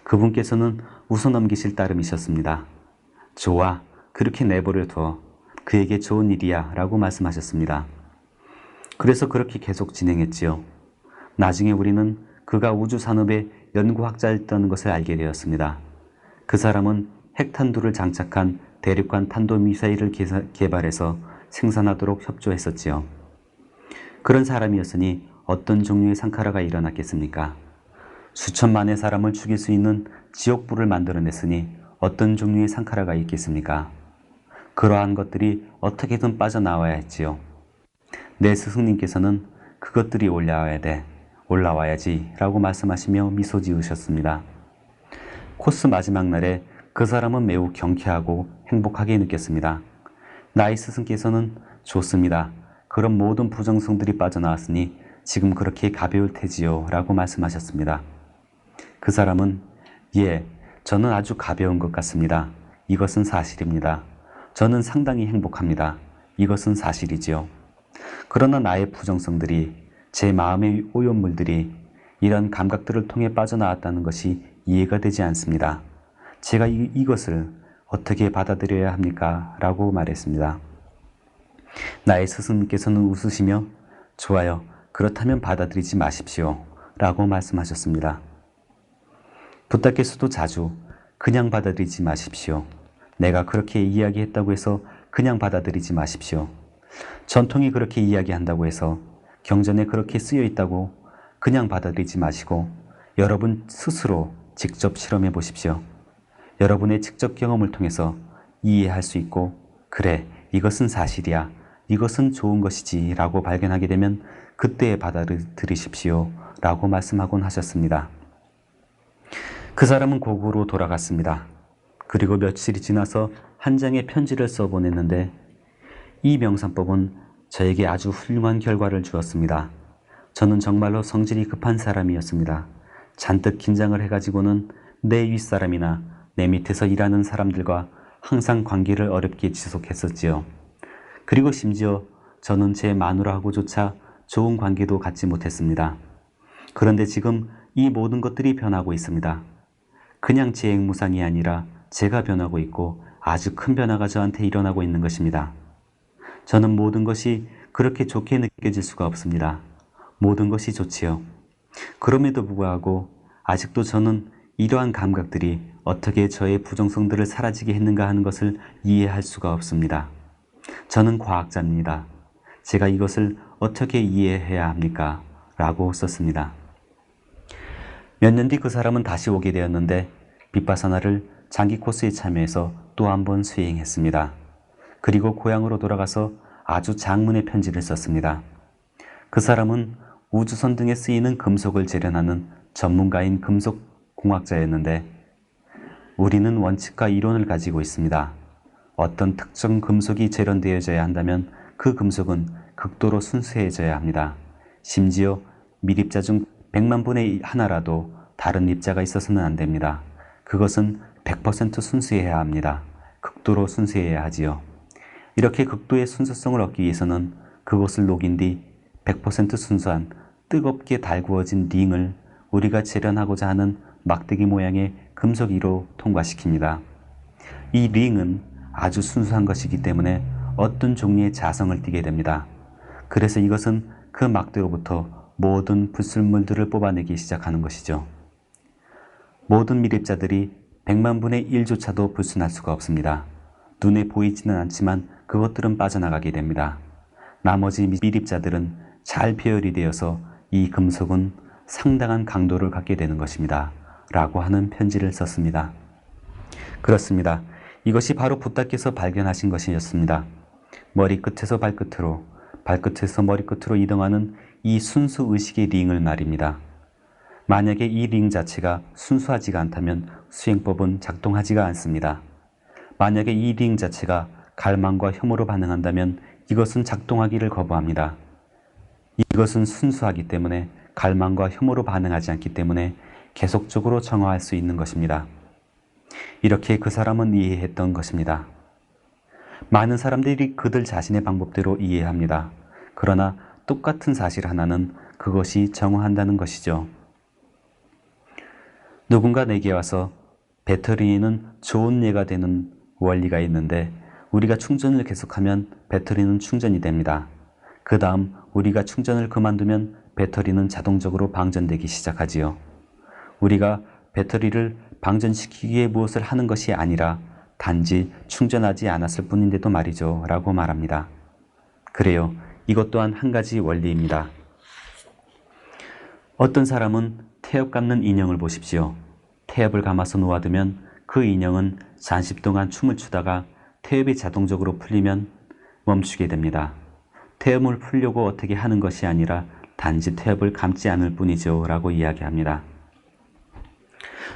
그분께서는 웃어넘기실 따름이셨습니다. 좋아, 그렇게 내버려 둬. 그에게 좋은 일이야 라고 말씀하셨습니다. 그래서 그렇게 계속 진행했지요. 나중에 우리는 그가 우주산업의 연구학자였다는 것을 알게 되었습니다. 그 사람은 핵탄두를 장착한 대륙간 탄도미사일을 개발해서 생산하도록 협조했었지요. 그런 사람이었으니 어떤 종류의 상카라가 일어났겠습니까? 수천만의 사람을 죽일 수 있는 지옥불을 만들어냈으니 어떤 종류의 상카라가 있겠습니까? 그러한 것들이 어떻게든 빠져나와야 했지요. 내 스승님께서는 그것들이 올라와야지 라고 말씀하시며 미소 지으셨습니다. 코스 마지막 날에 그 사람은 매우 경쾌하고 행복하게 느꼈습니다. 나의 스승께서는 좋습니다. 그런 모든 부정성들이 빠져나왔으니 지금 그렇게 가벼울 테지요 라고 말씀하셨습니다. 그 사람은 예, 저는 아주 가벼운 것 같습니다. 이것은 사실입니다. 저는 상당히 행복합니다. 이것은 사실이지요. 그러나 나의 부정성들이, 제 마음의 오염물들이 이런 감각들을 통해 빠져나왔다는 것이 이해가 되지 않습니다. 제가 이것을 어떻게 받아들여야 합니까? 라고 말했습니다. 나의 스승님께서는 웃으시며 좋아요. 그렇다면 받아들이지 마십시오. 라고 말씀하셨습니다. 부탁께서도 자주 그냥 받아들이지 마십시오. 내가 그렇게 이야기했다고 해서 그냥 받아들이지 마십시오. 전통이 그렇게 이야기한다고 해서 경전에 그렇게 쓰여 있다고 그냥 받아들이지 마시고 여러분 스스로 직접 실험해 보십시오. 여러분의 직접 경험을 통해서 이해할 수 있고 그래, 이것은 사실이야. 이것은 좋은 것이지 라고 발견하게 되면 그때에 받아들이십시오 라고 말씀하곤 하셨습니다. 그 사람은 고국으로 돌아갔습니다. 그리고 며칠이 지나서 한 장의 편지를 써보냈는데 이 명상법은 저에게 아주 훌륭한 결과를 주었습니다. 저는 정말로 성질이 급한 사람이었습니다. 잔뜩 긴장을 해가지고는 내 윗사람이나 내 밑에서 일하는 사람들과 항상 관계를 어렵게 지속했었지요. 그리고 심지어 저는 제 마누라하고조차 좋은 관계도 갖지 못했습니다. 그런데 지금 이 모든 것들이 변하고 있습니다. 그냥 제 앵무상이 아니라 제가 변하고 있고 아주 큰 변화가 저한테 일어나고 있는 것입니다. 저는 모든 것이 그렇게 좋게 느껴질 수가 없습니다. 모든 것이 좋지요. 그럼에도 불구하고 아직도 저는 이러한 감각들이 어떻게 저의 부정성들을 사라지게 했는가 하는 것을 이해할 수가 없습니다. 저는 과학자입니다. 제가 이것을 어떻게 이해해야 합니까? 라고 썼습니다. 몇 년 뒤 그 사람은 다시 오게 되었는데 빗바사나를 장기 코스에 참여해서 또 한 번 수행했습니다. 그리고 고향으로 돌아가서 아주 장문의 편지를 썼습니다. 그 사람은 우주선 등에 쓰이는 금속을 재련하는 전문가인 금속공학자였는데 우리는 원칙과 이론을 가지고 있습니다. 어떤 특정 금속이 재련되어져야 한다면 그 금속은 극도로 순수해져야 합니다. 심지어 밀입자 중 100만 분의 하나라도 다른 입자가 있어서는 안 됩니다. 그것은 100% 순수해야 합니다. 극도로 순수해야 하지요. 이렇게 극도의 순수성을 얻기 위해서는 그것을 녹인 뒤 100% 순수한 뜨겁게 달구어진 링을 우리가 재련하고자 하는 막대기 모양의 금속 위로 통과시킵니다. 이 링은 아주 순수한 것이기 때문에 어떤 종류의 자성을 띠게 됩니다. 그래서 이것은 그 막대로부터 모든 불순물들을 뽑아내기 시작하는 것이죠. 모든 밀입자들이 100만 분의 1조차도 불순할 수가 없습니다. 눈에 보이지는 않지만 그것들은 빠져나가게 됩니다. 나머지 밀입자들은 잘 배열이 되어서 이 금속은 상당한 강도를 갖게 되는 것입니다. 라고 하는 편지를 썼습니다. 그렇습니다. 이것이 바로 부다께서 발견하신 것이었습니다. 머리끝에서 발끝으로, 발끝에서 머리끝으로 이동하는 이 순수 의식의 링을 말입니다. 만약에 이 링 자체가 순수하지가 않다면 수행법은 작동하지가 않습니다. 만약에 이 링 자체가 갈망과 혐오로 반응한다면 이것은 작동하기를 거부합니다. 이것은 순수하기 때문에 갈망과 혐오로 반응하지 않기 때문에 계속적으로 정화할 수 있는 것입니다. 이렇게 그 사람은 이해했던 것입니다. 많은 사람들이 그들 자신의 방법대로 이해합니다. 그러나 똑같은 사실 하나는 그것이 정화한다는 것이죠. 누군가 내게 와서 배터리는 좋은 예가 되는 원리가 있는데 우리가 충전을 계속하면 배터리는 충전이 됩니다. 그 다음 우리가 충전을 그만두면 배터리는 자동적으로 방전되기 시작하지요. 우리가 배터리를 방전시키기 위해 무엇을 하는 것이 아니라 단지 충전하지 않았을 뿐인데도 말이죠. 라고 말합니다. 그래요. 이것 또한 한 가지 원리입니다. 어떤 사람은 태엽 감는 인형을 보십시오. 태엽을 감아서 놓아두면 그 인형은 잠시 동안 춤을 추다가 태엽이 자동적으로 풀리면 멈추게 됩니다. 태엽을 풀려고 어떻게 하는 것이 아니라 단지 태엽을 감지 않을 뿐이죠. 라고 이야기합니다.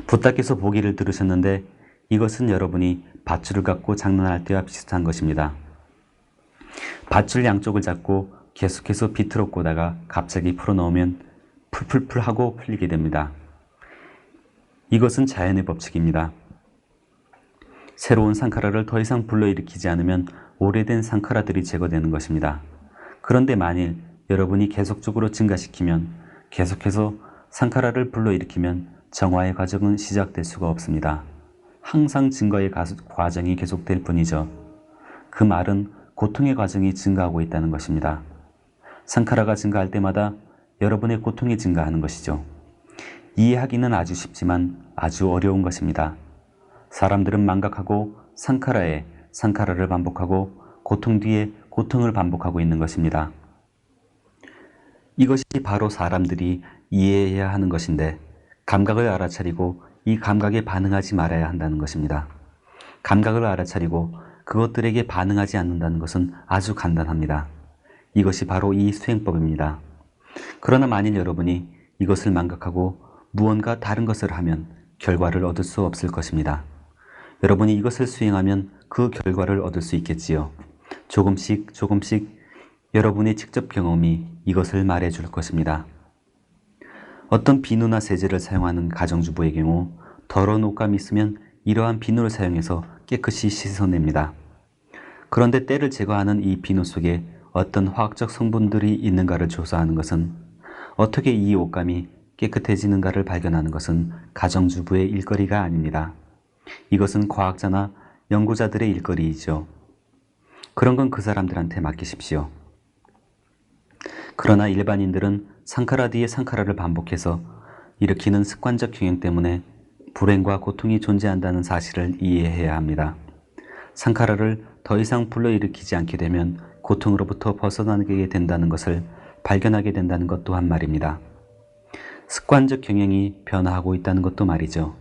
부다께서 보기를 들으셨는데 이것은 여러분이 밧줄을 갖고 장난할 때와 비슷한 것입니다. 밧줄 양쪽을 잡고 계속해서 비틀어 꽂다가 갑자기 풀어넣으면 풀풀풀 하고 풀리게 됩니다. 이것은 자연의 법칙입니다. 새로운 상카라를 더 이상 불러일으키지 않으면 오래된 상카라들이 제거되는 것입니다. 그런데 만일 여러분이 계속적으로 증가시키면 계속해서 상카라를 불러일으키면 정화의 과정은 시작될 수가 없습니다. 항상 증가의 과정이 계속될 뿐이죠. 그 말은 고통의 과정이 증가하고 있다는 것입니다. 상카라가 증가할 때마다 여러분의 고통이 증가하는 것이죠. 이해하기는 아주 쉽지만 아주 어려운 것입니다. 사람들은 망각하고 상카라에 상카라를 반복하고 고통 뒤에 고통을 반복하고 있는 것입니다. 이것이 바로 사람들이 이해해야 하는 것인데 감각을 알아차리고 이 감각에 반응하지 말아야 한다는 것입니다. 감각을 알아차리고 그것들에게 반응하지 않는다는 것은 아주 간단합니다. 이것이 바로 이 수행법입니다. 그러나 만일 여러분이 이것을 망각하고 무언가 다른 것을 하면 결과를 얻을 수 없을 것입니다. 여러분이 이것을 수행하면 그 결과를 얻을 수 있겠지요. 조금씩 여러분의 직접 경험이 이것을 말해줄 것입니다. 어떤 비누나 세제를 사용하는 가정주부의 경우 더러운 옷감이 있으면 이러한 비누를 사용해서 깨끗이 씻어냅니다. 그런데 때를 제거하는 이 비누 속에 어떤 화학적 성분들이 있는가를 조사하는 것은 어떻게 이 옷감이 깨끗해지는가를 발견하는 것은 가정주부의 일거리가 아닙니다. 이것은 과학자나 연구자들의 일거리이죠. 그런 건 그 사람들한테 맡기십시오. 그러나 일반인들은 상카라 뒤에 상카라를 반복해서 일으키는 습관적 경영 때문에 불행과 고통이 존재한다는 사실을 이해해야 합니다. 상카라를 더 이상 불러일으키지 않게 되면 고통으로부터 벗어나게 된다는 것을 발견하게 된다는 것 또한 말입니다. 습관적 경영이 변화하고 있다는 것도 말이죠.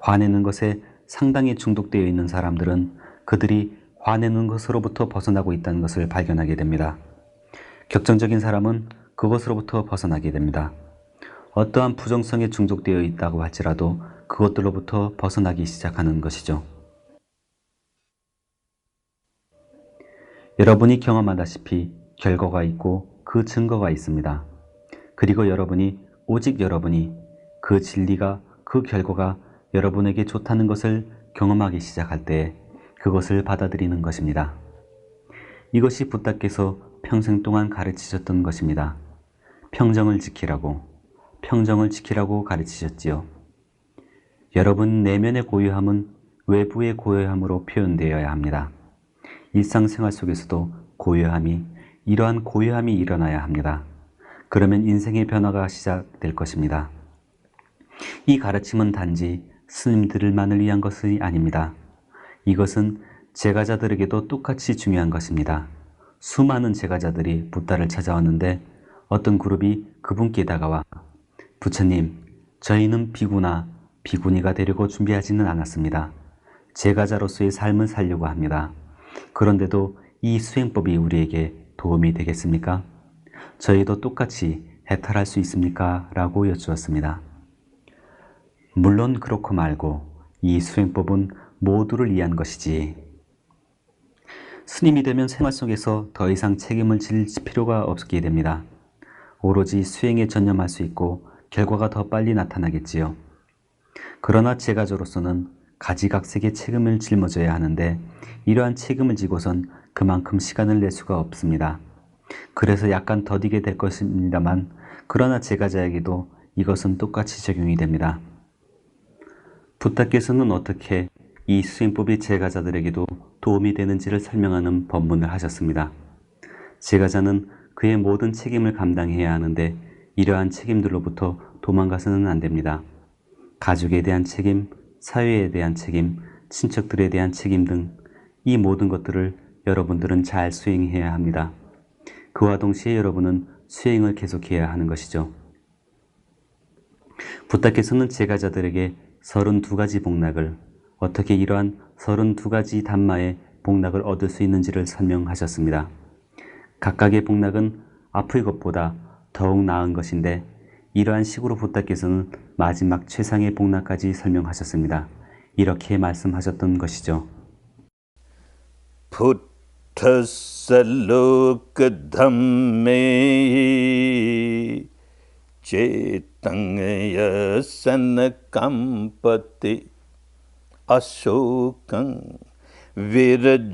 화내는 것에 상당히 중독되어 있는 사람들은 그들이 화내는 것으로부터 벗어나고 있다는 것을 발견하게 됩니다. 격정적인 사람은 그것으로부터 벗어나게 됩니다. 어떠한 부정성에 중독되어 있다고 할지라도 그것들로부터 벗어나기 시작하는 것이죠. 여러분이 경험하다시피 결과가 있고 그 증거가 있습니다. 그리고 오직 여러분이 그 진리가, 그 결과가 여러분에게 좋다는 것을 경험하기 시작할 때 그것을 받아들이는 것입니다. 이것이 부다께서 평생 동안 가르치셨던 것입니다. 평정을 지키라고 가르치셨지요. 여러분 내면의 고요함은 외부의 고요함으로 표현되어야 합니다. 일상생활 속에서도 이러한 고요함이 일어나야 합니다. 그러면 인생의 변화가 시작될 것입니다. 이 가르침은 단지 스님들만을 위한 것이 아닙니다. 이것은 제가자들에게도 똑같이 중요한 것입니다. 수많은 제가자들이 부다를 찾아왔는데 어떤 그룹이 그분께 다가와 부처님, 저희는 비구니가 되려고 준비하지는 않았습니다. 제가자로서의 삶을 살려고 합니다. 그런데도 이 수행법이 우리에게 도움이 되겠습니까? 저희도 똑같이 해탈할 수 있습니까? 라고 여쭈었습니다. 물론 그렇고 말고 이 수행법은 모두를 위한 것이지. 스님이 되면 생활 속에서 더 이상 책임을 질 필요가 없게 됩니다. 오로지 수행에 전념할 수 있고 결과가 더 빨리 나타나겠지요. 그러나 제가자로서는 가지각색의 책임을 짊어져야 하는데 이러한 책임을 지고선 그만큼 시간을 낼 수가 없습니다. 그래서 약간 더디게 될 것입니다만 그러나 제가자에게도 이것은 똑같이 적용이 됩니다. 부다께서는 어떻게 이 수행법이 제가자들에게도 도움이 되는지를 설명하는 법문을 하셨습니다. 제가자는 그의 모든 책임을 감당해야 하는데 이러한 책임들로부터 도망가서는 안 됩니다. 가족에 대한 책임, 사회에 대한 책임, 친척들에 대한 책임 등 이 모든 것들을 여러분들은 잘 수행해야 합니다. 그와 동시에 여러분은 수행을 계속해야 하는 것이죠. 부다께서는 제가자들에게 32가지 복락을 어떻게 이러한 32가지 담마의 복락을 얻을 수 있는지를 설명하셨습니다. 각각의 복락은 앞의 것보다 더욱 나은 것인데 이러한 식으로 부다께서는 마지막 최상의 복락까지 설명하셨습니다. 이렇게 말씀하셨던 것이죠. 부터살로크담메 제땅여산kamпати 아쇼강 위르정케망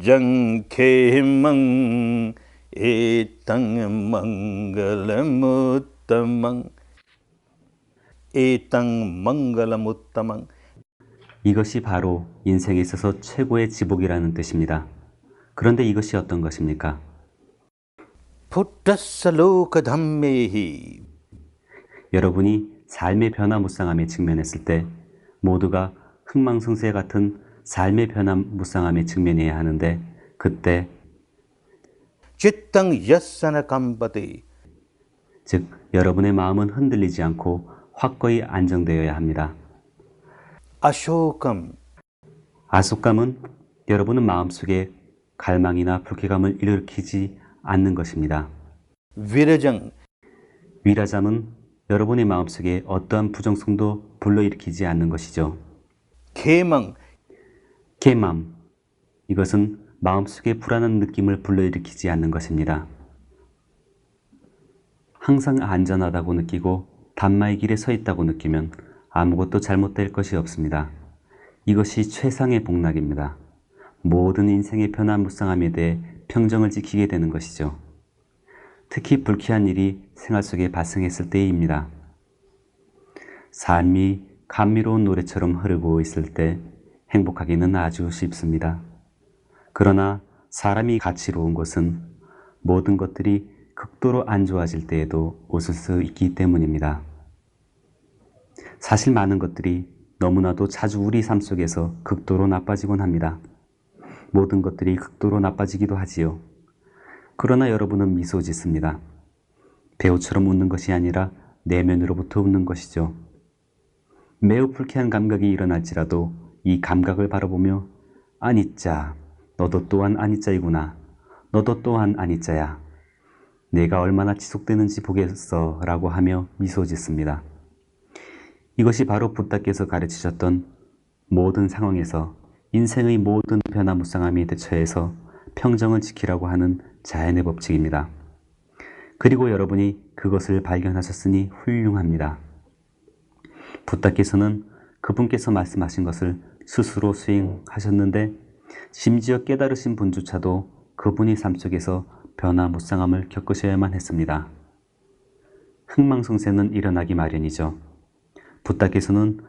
에땅망갈무따망 이것이 바로 인생에 있어서 최고의 지복이라는 뜻입니다. 그런데 이것이 어떤 것입니까? 부터살로크담메히 여러분이 삶의 변화무쌍함에 직면했을 때 모두가 흥망성쇠 같은 삶의 변화무쌍함에 직면해야 하는데 그때 제땅여산kamпати 즉 여러분의 마음은 흔들리지 않고 확고히 안정되어야 합니다. 아속감은 여러분은 마음속에 갈망이나 불쾌감을 일으키지 않는 것입니다. 위라잠은 여러분의 마음속에 어떠한 부정성도 불러일으키지 않는 것이죠. 계망 이것은 마음속에 불안한 느낌을 불러일으키지 않는 것입니다. 항상 안전하다고 느끼고 담마의 길에 서 있다고 느끼면 아무것도 잘못될 것이 없습니다. 이것이 최상의 복락입니다. 모든 인생의 변화무쌍함에 대해 평정을 지키게 되는 것이죠. 특히 불쾌한 일이 생활 속에 발생했을 때입니다. 삶이 감미로운 노래처럼 흐르고 있을 때 행복하기는 아주 쉽습니다. 그러나 사람이 가치로운 것은 모든 것들이 극도로 안 좋아질 때에도 웃을 수 있기 때문입니다. 사실 많은 것들이 너무나도 자주 우리 삶 속에서 극도로 나빠지곤 합니다. 모든 것들이 극도로 나빠지기도 하지요. 그러나 여러분은 미소 짓습니다. 배우처럼 웃는 것이 아니라 내면으로부터 웃는 것이죠. 매우 불쾌한 감각이 일어날지라도 이 감각을 바라보며 아니짜, 너도 또한 아니짜이구나. 너도 또한 아니짜야. 내가 얼마나 지속되는지 보겠어 라고 하며 미소 짓습니다. 이것이 바로 부다께서 가르치셨던 모든 상황에서 인생의 모든 변화무쌍함에 대처해서 평정을 지키라고 하는 자연의 법칙입니다. 그리고 여러분이 그것을 발견하셨으니 훌륭합니다. 부다께서는 그분께서 말씀하신 것을 스스로 수행하셨는데 심지어 깨달으신 분조차도 그분의 삶 속에서 변화무쌍함을 겪으셔야만 했습니다. 흥망성쇠는 일어나기 마련이죠. 부다께서는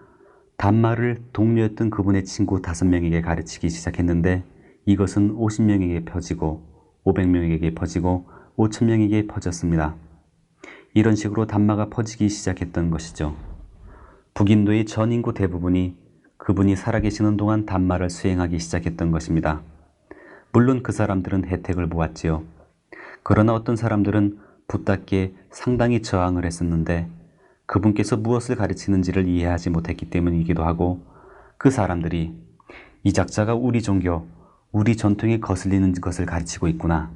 단말을 동료였던 그분의 친구 5명에게 가르치기 시작했는데 이것은 50명에게 퍼지고 500명에게 퍼지고 5,000명에게 퍼졌습니다. 이런 식으로 단마가 퍼지기 시작했던 것이죠. 북인도의 전 인구 대부분이 그분이 살아계시는 동안 단마를 수행하기 시작했던 것입니다. 물론 그 사람들은 혜택을 보았지요. 그러나 어떤 사람들은 부다께 상당히 저항을 했었는데 그분께서 무엇을 가르치는지를 이해하지 못했기 때문이기도 하고 그 사람들이 이 작자가 우리 종교, 우리 전통에 거슬리는 것을 가르치고 있구나.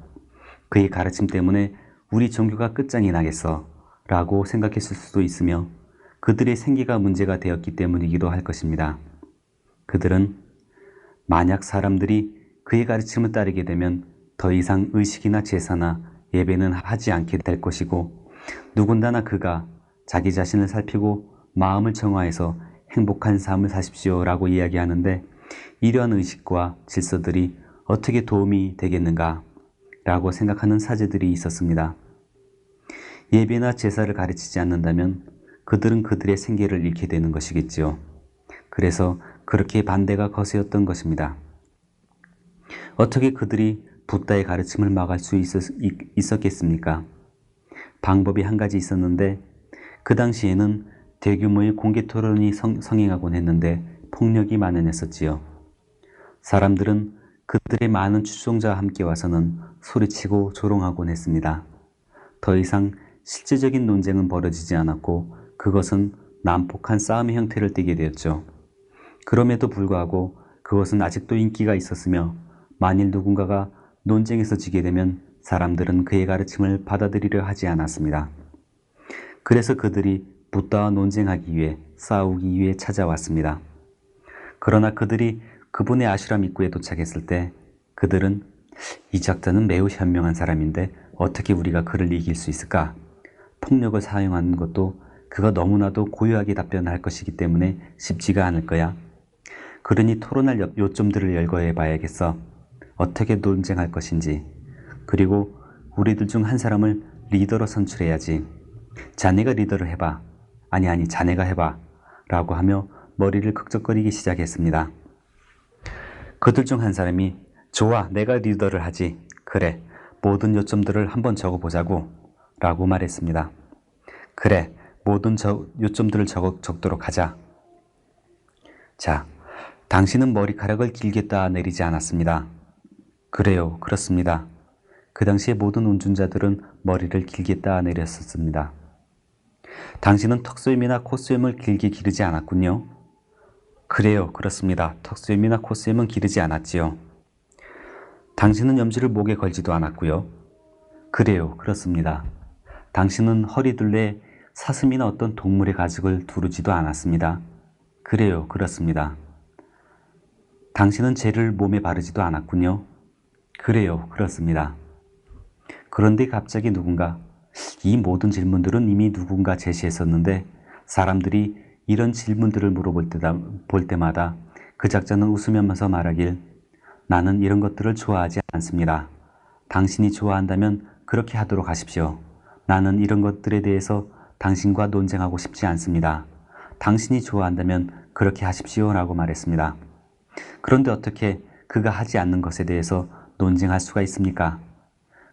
그의 가르침 때문에 우리 종교가 끝장이 나겠어 라고 생각했을 수도 있으며 그들의 생기가 문제가 되었기 때문이기도 할 것입니다. 그들은 만약 사람들이 그의 가르침을 따르게 되면 더 이상 의식이나 제사나 예배는 하지 않게 될 것이고 누군가나 그가 자기 자신을 살피고 마음을 정화해서 행복한 삶을 사십시오 라고 이야기하는데 이러한 의식과 질서들이 어떻게 도움이 되겠는가 라고 생각하는 사제들이 있었습니다. 예배나 제사를 가르치지 않는다면 그들은 그들의 생계를 잃게 되는 것이겠지요. 그래서 그렇게 반대가 거세였던 것입니다. 어떻게 그들이 부다의 가르침을 막을 수 있었겠습니까? 방법이 한 가지 있었는데 그 당시에는 대규모의 공개 토론이 성행하곤 했는데 폭력이 만연했었지요. 사람들은 그들의 많은 추종자와 함께 와서는 소리치고 조롱하곤 했습니다. 더 이상 실제적인 논쟁은 벌어지지 않았고 그것은 난폭한 싸움의 형태를 띠게 되었죠. 그럼에도 불구하고 그것은 아직도 인기가 있었으며 만일 누군가가 논쟁에서 지게 되면 사람들은 그의 가르침을 받아들이려 하지 않았습니다. 그래서 그들이 부다와 논쟁하기 위해 싸우기 위해 찾아왔습니다. 그러나 그들이 그분의 아슈람 입구에 도착했을 때 그들은 이 작자는 매우 현명한 사람인데 어떻게 우리가 그를 이길 수 있을까? 폭력을 사용하는 것도 그가 너무나도 고요하게 답변할 것이기 때문에 쉽지가 않을 거야. 그러니 토론할 요점들을 열거해 봐야겠어. 어떻게 논쟁할 것인지. 그리고 우리들 중 한 사람을 리더로 선출해야지. 자네가 리더를 해봐. 아니 자네가 해봐. 라고 하며 머리를 극적거리기 시작했습니다. 그들 중 한 사람이 좋아, 내가 리더를 하지. 그래, 모든 요점들을 한번 적어보자고 라고 말했습니다. 그래, 모든 요점들을 적도록 하자. 자, 당신은 머리카락을 길게 따내리지 않았습니다. 그래요, 그렇습니다. 그 당시에 모든 운전자들은 머리를 길게 따내렸었습니다. 당신은 턱수염이나 콧수염을 길게 기르지 않았군요. 그래요, 그렇습니다. 턱수염이나 콧수염은 기르지 않았지요. 당신은 염지를 목에 걸지도 않았고요. 그래요, 그렇습니다. 당신은 허리둘레에 사슴이나 어떤 동물의 가죽을 두르지도 않았습니다. 그래요, 그렇습니다. 당신은 젤을 몸에 바르지도 않았군요. 그래요, 그렇습니다. 그런데 갑자기 누군가 이 모든 질문들은 이미 누군가 제시했었는데 사람들이 이런 질문들을 물어볼 때마다 그 작자는 웃으면서 말하길 나는 이런 것들을 좋아하지 않습니다. 당신이 좋아한다면 그렇게 하도록 하십시오. 나는 이런 것들에 대해서 당신과 논쟁하고 싶지 않습니다. 당신이 좋아한다면 그렇게 하십시오 라고 말했습니다. 그런데 어떻게 그가 하지 않는 것에 대해서 논쟁할 수가 있습니까?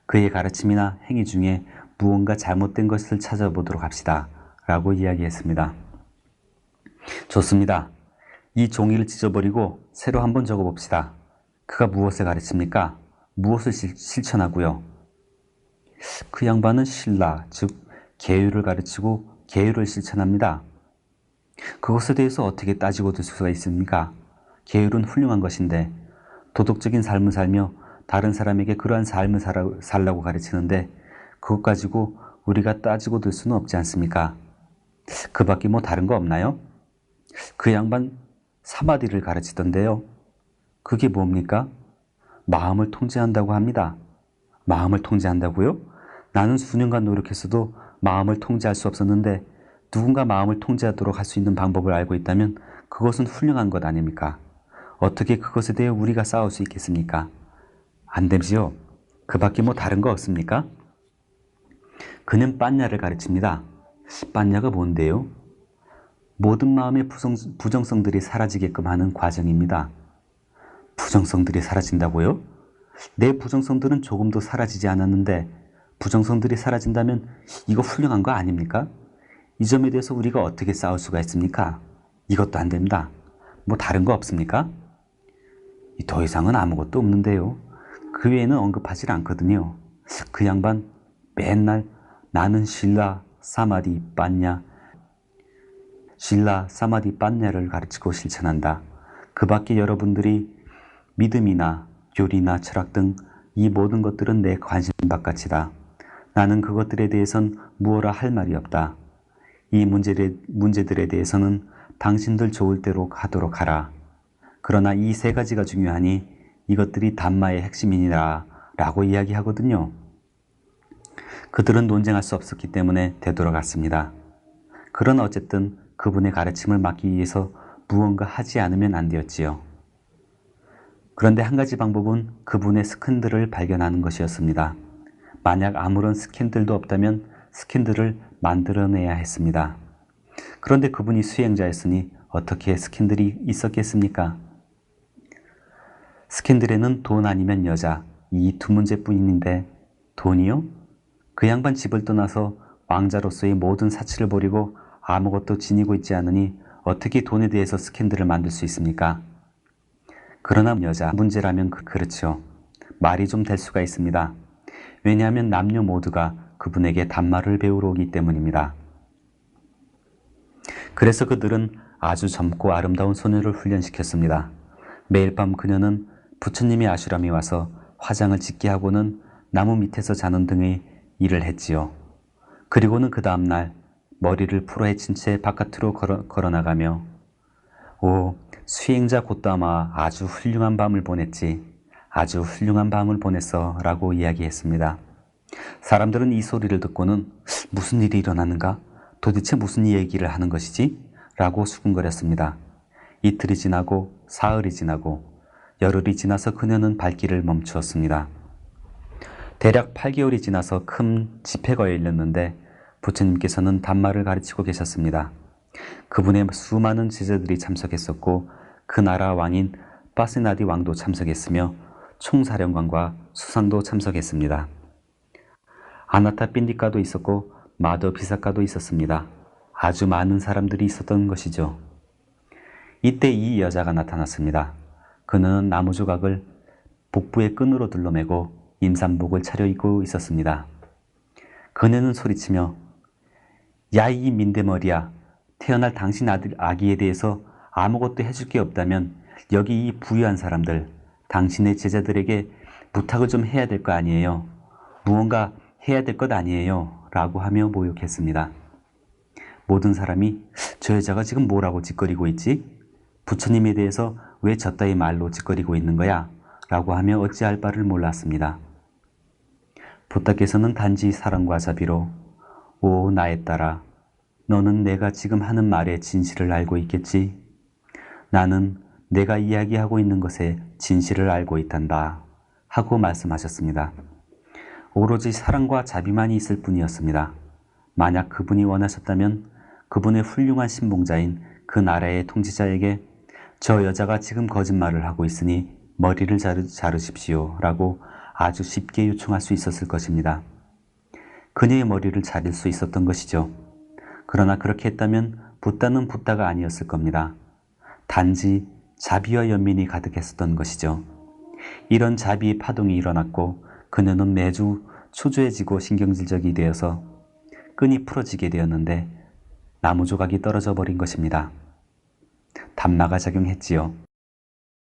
그의 가르침이나 행위 중에 무언가 잘못된 것을 찾아보도록 합시다. 라고 이야기했습니다. 좋습니다. 이 종이를 찢어버리고 새로 한번 적어봅시다. 그가 무엇을 가르칩니까? 무엇을 실천하고요? 그 양반은 신라, 즉 계율을 가르치고 계율을 실천합니다. 그것에 대해서 어떻게 따지고 들 수가 있습니까? 계율은 훌륭한 것인데 도덕적인 삶을 살며 다른 사람에게 그러한 삶을 살라고 가르치는데 그것 가지고 우리가 따지고 들 수는 없지 않습니까? 그 밖에 뭐 다른 거 없나요? 그 양반 사마디를 가르치던데요. 그게 뭡니까? 마음을 통제한다고 합니다. 마음을 통제한다고요? 나는 수년간 노력했어도 마음을 통제할 수 없었는데 누군가 마음을 통제하도록 할 수 있는 방법을 알고 있다면 그것은 훌륭한 것 아닙니까? 어떻게 그것에 대해 우리가 싸울 수 있겠습니까? 안 되지요. 그 밖에 뭐 다른 거 없습니까? 그는 빤냐를 가르칩니다. 빤냐가 뭔데요? 모든 마음의 부정성들이 사라지게끔 하는 과정입니다. 부정성들이 사라진다고요? 내 부정성들은 조금도 사라지지 않았는데 부정성들이 사라진다면 이거 훌륭한 거 아닙니까? 이 점에 대해서 우리가 어떻게 싸울 수가 있습니까? 이것도 안 됩니다. 뭐 다른 거 없습니까? 더 이상은 아무것도 없는데요. 그 외에는 언급하지 않거든요. 그 양반 맨날 나는 신라 사마디 빤냐 를 가르치고 실천한다. 그 밖에 여러분들이 믿음이나 교리나 철학 등 이 모든 것들은 내 관심 바깥이다. 나는 그것들에 대해선 무엇라 할 말이 없다. 이 문제들에 대해서는 당신들 좋을 대로 하도록 하라. 그러나 이 세 가지가 중요하니 이것들이 담마의 핵심이니라 라고 이야기하거든요. 그들은 논쟁할 수 없었기 때문에 되돌아갔습니다. 그러나 어쨌든 그분의 가르침을 막기 위해서 무언가 하지 않으면 안 되었지요. 그런데 한 가지 방법은 그분의 스캔들을 발견하는 것이었습니다. 만약 아무런 스캔들도 없다면 스캔들을 만들어내야 했습니다. 그런데 그분이 수행자였으니 어떻게 스캔들이 있었겠습니까? 스캔들에는 돈 아니면 여자, 이 두 문제뿐인데 돈이요? 그 양반 집을 떠나서 왕자로서의 모든 사치를 버리고 아무것도 지니고 있지 않으니 어떻게 돈에 대해서 스캔들을 만들 수 있습니까? 그러나 여자 문제라면 그렇죠. 말이 좀 될 수가 있습니다. 왜냐하면 남녀 모두가 그분에게 단말을 배우러 오기 때문입니다. 그래서 그들은 아주 젊고 아름다운 소녀를 훈련시켰습니다. 매일 밤 그녀는 부처님의 아슈람에 와서 화장을 짓게 하고는 나무 밑에서 자는 등의 일을 했지요. 그리고는 그 다음날 머리를 풀어 헤친 채 바깥으로 걸어나가며 오, 수행자 곧다마 아주 훌륭한 밤을 보냈지. 아주 훌륭한 밤을 보냈어 라고 이야기했습니다. 사람들은 이 소리를 듣고는 무슨 일이 일어났는가? 도대체 무슨 얘기를 하는 것이지? 라고 수군거렸습니다. 이틀이 지나고 사흘이 지나고 열흘이 지나서 그녀는 발길을 멈추었습니다. 대략 8개월이 지나서 큰 집회가 열렸는데 부처님께서는 단말을 가르치고 계셨습니다. 그분의 수많은 제자들이 참석했었고 그 나라 왕인 파세나디 왕도 참석했으며 총사령관과 수상도 참석했습니다. 아나타 빈디카도 있었고 마더 비사카도 있었습니다. 아주 많은 사람들이 있었던 것이죠. 이때 이 여자가 나타났습니다. 그는 나무 조각을 복부의 끈으로 둘러매고 임산복을 차려입고 있었습니다. 그녀는 소리치며 야, 이 민대머리야, 태어날 당신 아기에 대해서 아무것도 해줄 게 없다면 여기 이 부유한 사람들, 당신의 제자들에게 부탁을 좀 해야 될 거 아니에요. 무언가 해야 될 것 아니에요. 라고 하며 모욕했습니다. 모든 사람이 저 여자가 지금 뭐라고 짓거리고 있지? 부처님에 대해서 왜 저따위 말로 짓거리고 있는 거야? 라고 하며 어찌할 바를 몰랐습니다. 부타께서는 단지 사랑과 자비로 오 나의 딸아, 너는 내가 지금 하는 말의 진실을 알고 있겠지? 나는 내가 이야기하고 있는 것의 진실을 알고 있단다 하고 말씀하셨습니다. 오로지 사랑과 자비만이 있을 뿐이었습니다. 만약 그분이 원하셨다면 그분의 훌륭한 신봉자인 그 나라의 통치자에게 저 여자가 지금 거짓말을 하고 있으니 머리를 자르십시오 라고 아주 쉽게 요청할 수 있었을 것입니다. 그녀의 머리를 자를 수 있었던 것이죠. 그러나 그렇게 했다면 붓다는 붓다가 아니었을 겁니다. 단지 자비와 연민이 가득했었던 것이죠. 이런 자비의 파동이 일어났고 그녀는 매주 초조해지고 신경질적이 되어서 끈이 풀어지게 되었는데 나무 조각이 떨어져 버린 것입니다. 담마가 작용했지요.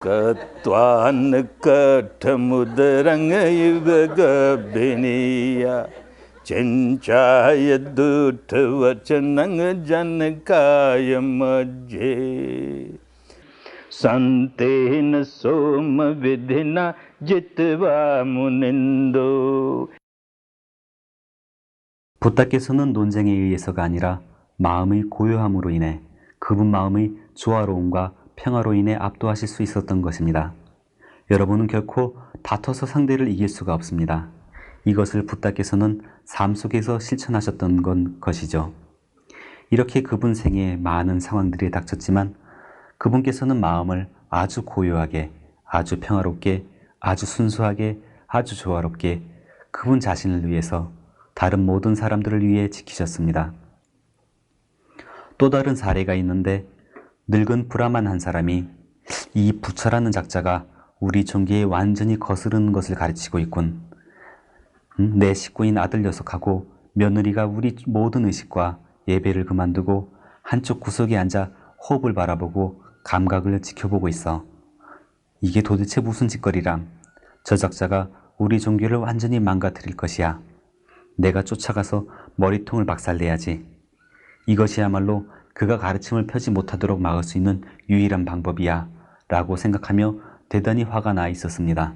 कत्वान् कठमुदरङ्गैव गभिनीय चिञ्चायदूतवचनं जनकाय मध्ये सन्तेन सोमविधिना जित्वा मुनिन्दो. 붓다께서는 논쟁에 의해서가 아니라 마음의 고요함으로 인해 그분 마음의 조화로움과 평화로 인해 압도하실 수 있었던 것입니다. 여러분은 결코 다퉈서 상대를 이길 수가 없습니다. 이것을 붓다께서는 삶 속에서 실천하셨던 것이죠. 이렇게 그분 생애에 많은 상황들이 닥쳤지만 그분께서는 마음을 아주 고요하게, 아주 평화롭게, 아주 순수하게, 아주 조화롭게 그분 자신을 위해서 다른 모든 사람들을 위해 지키셨습니다. 또 다른 사례가 있는데 늙은 브라만 한 사람이 이 부처라는 작자가 우리 종교에 완전히 거스르는 것을 가르치고 있군. 내 식구인 아들 녀석하고 며느리가 우리 모든 의식과 예배를 그만두고 한쪽 구석에 앉아 호흡을 바라보고 감각을 지켜보고 있어. 이게 도대체 무슨 짓거리람. 저 작자가 우리 종교를 완전히 망가뜨릴 것이야. 내가 쫓아가서 머리통을 박살내야지. 이것이야말로 그가 가르침을 펴지 못하도록 막을 수 있는 유일한 방법이야 라고 생각하며 대단히 화가 나 있었습니다.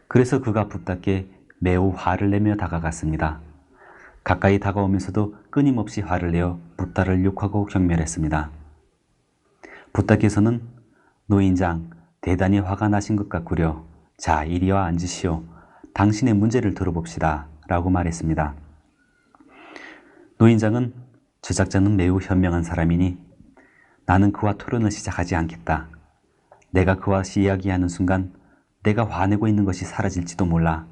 그래서 그가 붓다께 매우 화를 내며 다가갔습니다. 가까이 다가오면서도 끊임없이 화를 내어 붓다를 욕하고 경멸했습니다. 붓다께서는 노인장, 대단히 화가 나신 것 같구려. 자, 이리 와 앉으시오. 당신의 문제를 들어봅시다 라고 말했습니다. 노인장은 제작자는 매우 현명한 사람이니 나는 그와 토론을 시작하지 않겠다. 내가 그와 이야기하는 순간 내가 화내고 있는 것이 사라질지도 몰라.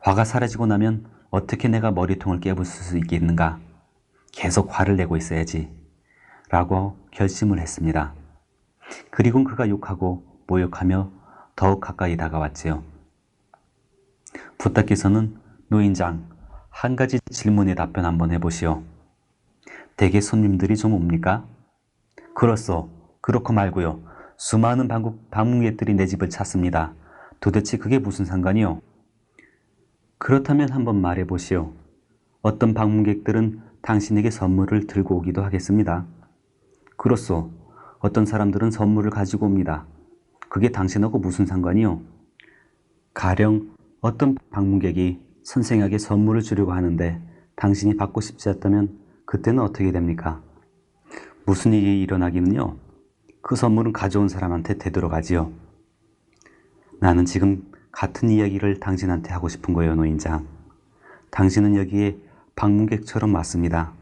화가 사라지고 나면 어떻게 내가 머리통을 깨부술 수 있겠는가? 계속 화를 내고 있어야지. 라고 결심을 했습니다. 그리고 그가 욕하고 모욕하며 더욱 가까이 다가왔지요. 붓다께서는 노인장, 한 가지 질문에 답변 한번 해보시오. 댁에 손님들이 좀 옵니까? 그렇소. 그렇고 말고요. 수많은 방문객들이 내 집을 찾습니다. 도대체 그게 무슨 상관이요? 그렇다면 한번 말해보시오. 어떤 방문객들은 당신에게 선물을 들고 오기도 하겠습니다. 그렇소. 어떤 사람들은 선물을 가지고 옵니다. 그게 당신하고 무슨 상관이요? 가령 어떤 방문객이 선생에게 선물을 주려고 하는데 당신이 받고 싶지 않다면 그때는 어떻게 됩니까? 무슨 일이 일어나기는요? 그 선물은 가져온 사람한테 되돌아가지요. 나는 지금 같은 이야기를 당신한테 하고 싶은 거예요, 노인장. 당신은 여기에 방문객처럼 왔습니다.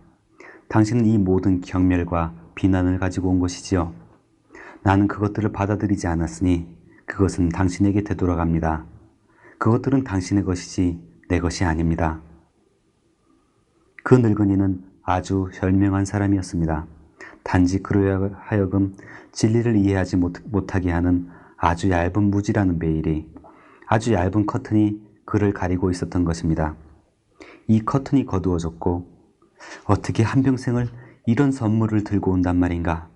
당신은 이 모든 경멸과 비난을 가지고 온 것이지요. 나는 그것들을 받아들이지 않았으니 그것은 당신에게 되돌아갑니다. 그것들은 당신의 것이지 내 것이 아닙니다. 그 늙은이는 아주 현명한 사람이었습니다. 단지 그로 하여금 진리를 이해하지 못하게 하는 아주 얇은 무지라는 베일이, 아주 얇은 커튼이 그를 가리고 있었던 것입니다. 이 커튼이 거두어졌고 어떻게 한평생을 이런 선물을 들고 온단 말인가.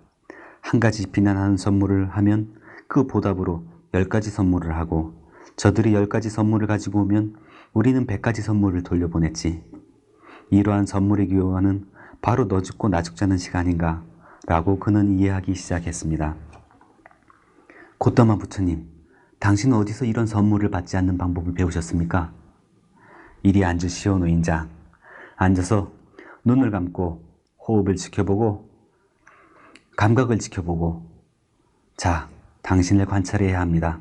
한 가지 비난하는 선물을 하면 그 보답으로 10가지 선물을 하고 저들이 10가지 선물을 가지고 오면 우리는 100가지 선물을 돌려보냈지. 이러한 선물의 교환은 바로 너 죽고 나 죽자는 시간인가 라고 그는 이해하기 시작했습니다. 곧다마 부처님, 당신은 어디서 이런 선물을 받지 않는 방법을 배우셨습니까? 이리 앉으시오, 노인장. 앉아서 눈을 감고 호흡을 지켜보고 감각을 지켜보고, 자, 당신을 관찰해야 합니다.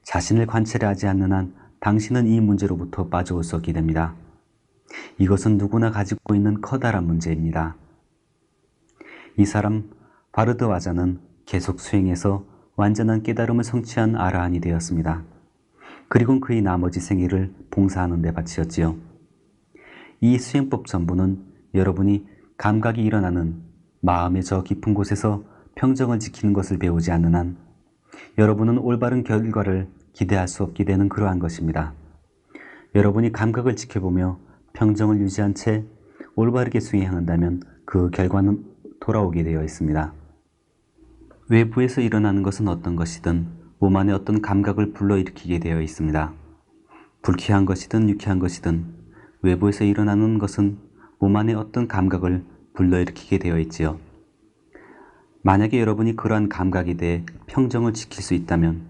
자신을 관찰하지 않는 한 당신은 이 문제로부터 빠져올 수 없게 됩니다. 이것은 누구나 가지고 있는 커다란 문제입니다. 이 사람 바르드와자는 계속 수행해서 완전한 깨달음을 성취한 아라한이 되었습니다. 그리고 그의 나머지 생애를 봉사하는 데 바치었지요. 이 수행법 전부는 여러분이 감각이 일어나는 마음의 저 깊은 곳에서 평정을 지키는 것을 배우지 않는 한 여러분은 올바른 결과를 기대할 수 없게 되는 그러한 것입니다. 여러분이 감각을 지켜보며 평정을 유지한 채 올바르게 수행한다면 그 결과는 돌아오게 되어 있습니다. 외부에서 일어나는 것은 어떤 것이든 몸 안에 어떤 감각을 불러일으키게 되어 있습니다. 불쾌한 것이든 유쾌한 것이든 외부에서 일어나는 것은 몸 안에 어떤 감각을 불러일으키게 되어 있지요. 만약에 여러분이 그러한 감각에 대해 평정을 지킬 수 있다면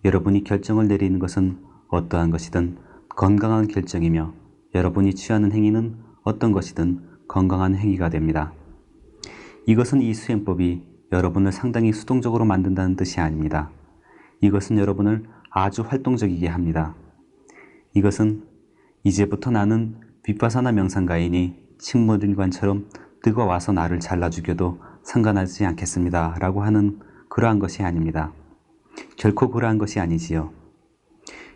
여러분이 결정을 내리는 것은 어떠한 것이든 건강한 결정이며 여러분이 취하는 행위는 어떤 것이든 건강한 행위가 됩니다. 이것은 이 수행법이 여러분을 상당히 수동적으로 만든다는 뜻이 아닙니다. 이것은 여러분을 아주 활동적이게 합니다. 이것은 이제부터 나는 윗바사나 명상가이니 식물인간처럼 뜨거워서 나를 잘라 죽여도 상관하지 않겠습니다 라고 하는 그러한 것이 아닙니다. 결코 그러한 것이 아니지요.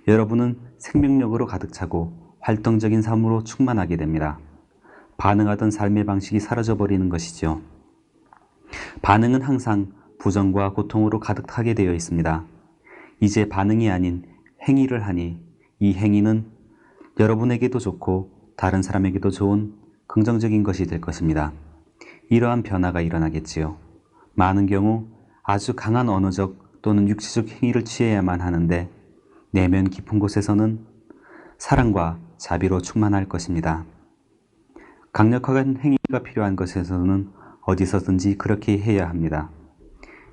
여러분은 생명력으로 가득 차고 활동적인 삶으로 충만하게 됩니다. 반응하던 삶의 방식이 사라져버리는 것이죠. 반응은 항상 부정과 고통으로 가득하게 되어 있습니다. 이제 반응이 아닌 행위를 하니 이 행위는 여러분에게도 좋고 다른 사람에게도 좋은 긍정적인 것이 될 것입니다. 이러한 변화가 일어나겠지요. 많은 경우 아주 강한 언어적 또는 육체적 행위를 취해야만 하는데 내면 깊은 곳에서는 사랑과 자비로 충만할 것입니다. 강력한 행위가 필요한 것에서는 어디서든지 그렇게 해야 합니다.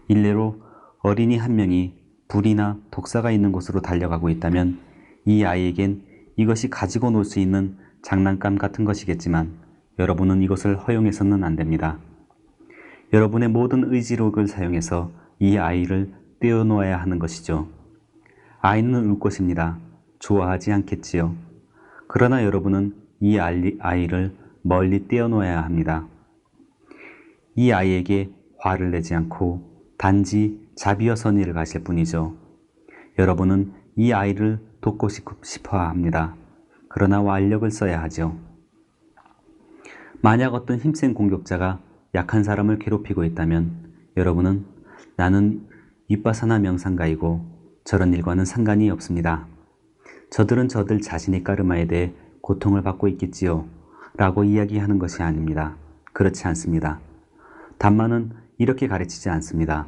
일례로 어린이 한 명이 불이나 독사가 있는 곳으로 달려가고 있다면 이 아이에겐 이것이 가지고 놀 수 있는 장난감 같은 것이겠지만 여러분은 이것을 허용해서는 안 됩니다. 여러분의 모든 의지력을 사용해서 이 아이를 떼어놓아야 하는 것이죠. 아이는 울 것입니다. 좋아하지 않겠지요. 그러나 여러분은 이 아이를 멀리 떼어놓아야 합니다. 이 아이에게 화를 내지 않고 단지 자비와 선의를 가실 뿐이죠. 여러분은 이 아이를 돕고 싶어 합니다. 그러나 완력을 써야 하죠. 만약 어떤 힘센 공격자가 약한 사람을 괴롭히고 있다면 여러분은 나는 윗바사나 명상가이고 저런 일과는 상관이 없습니다. 저들은 저들 자신의 까르마에 대해 고통을 받고 있겠지요 라고 이야기하는 것이 아닙니다. 그렇지 않습니다. 담마는 이렇게 가르치지 않습니다.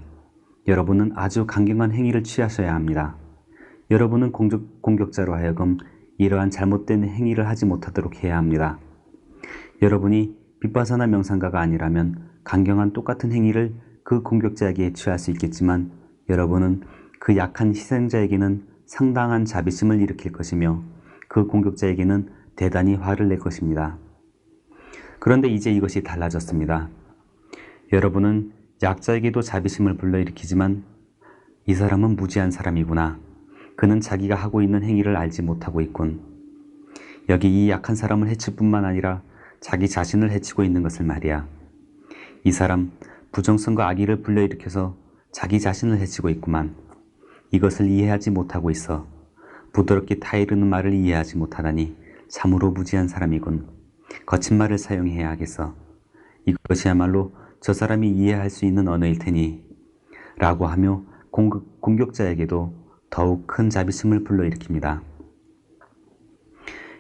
여러분은 아주 강경한 행위를 취하셔야 합니다. 여러분은 공격자로 하여금 이러한 잘못된 행위를 하지 못하도록 해야 합니다. 여러분이 빗바사나 명상가가 아니라면 강경한 똑같은 행위를 그 공격자에게 취할 수 있겠지만 여러분은 그 약한 희생자에게는 상당한 자비심을 일으킬 것이며 그 공격자에게는 대단히 화를 낼 것입니다. 그런데 이제 이것이 달라졌습니다. 여러분은 약자에게도 자비심을 불러일으키지만 이 사람은 무지한 사람이구나. 그는 자기가 하고 있는 행위를 알지 못하고 있군. 여기 이 약한 사람을 해칠 뿐만 아니라 자기 자신을 해치고 있는 것을 말이야. 이 사람 부정성과 악의를 불러일으켜서 자기 자신을 해치고 있구만. 이것을 이해하지 못하고 있어. 부드럽게 타이르는 말을 이해하지 못하다니 참으로 무지한 사람이군. 거친 말을 사용해야 하겠어. 이것이야말로 저 사람이 이해할 수 있는 언어일 테니 라고 하며 공격자에게도 더욱 큰 자비심을 불러일으킵니다.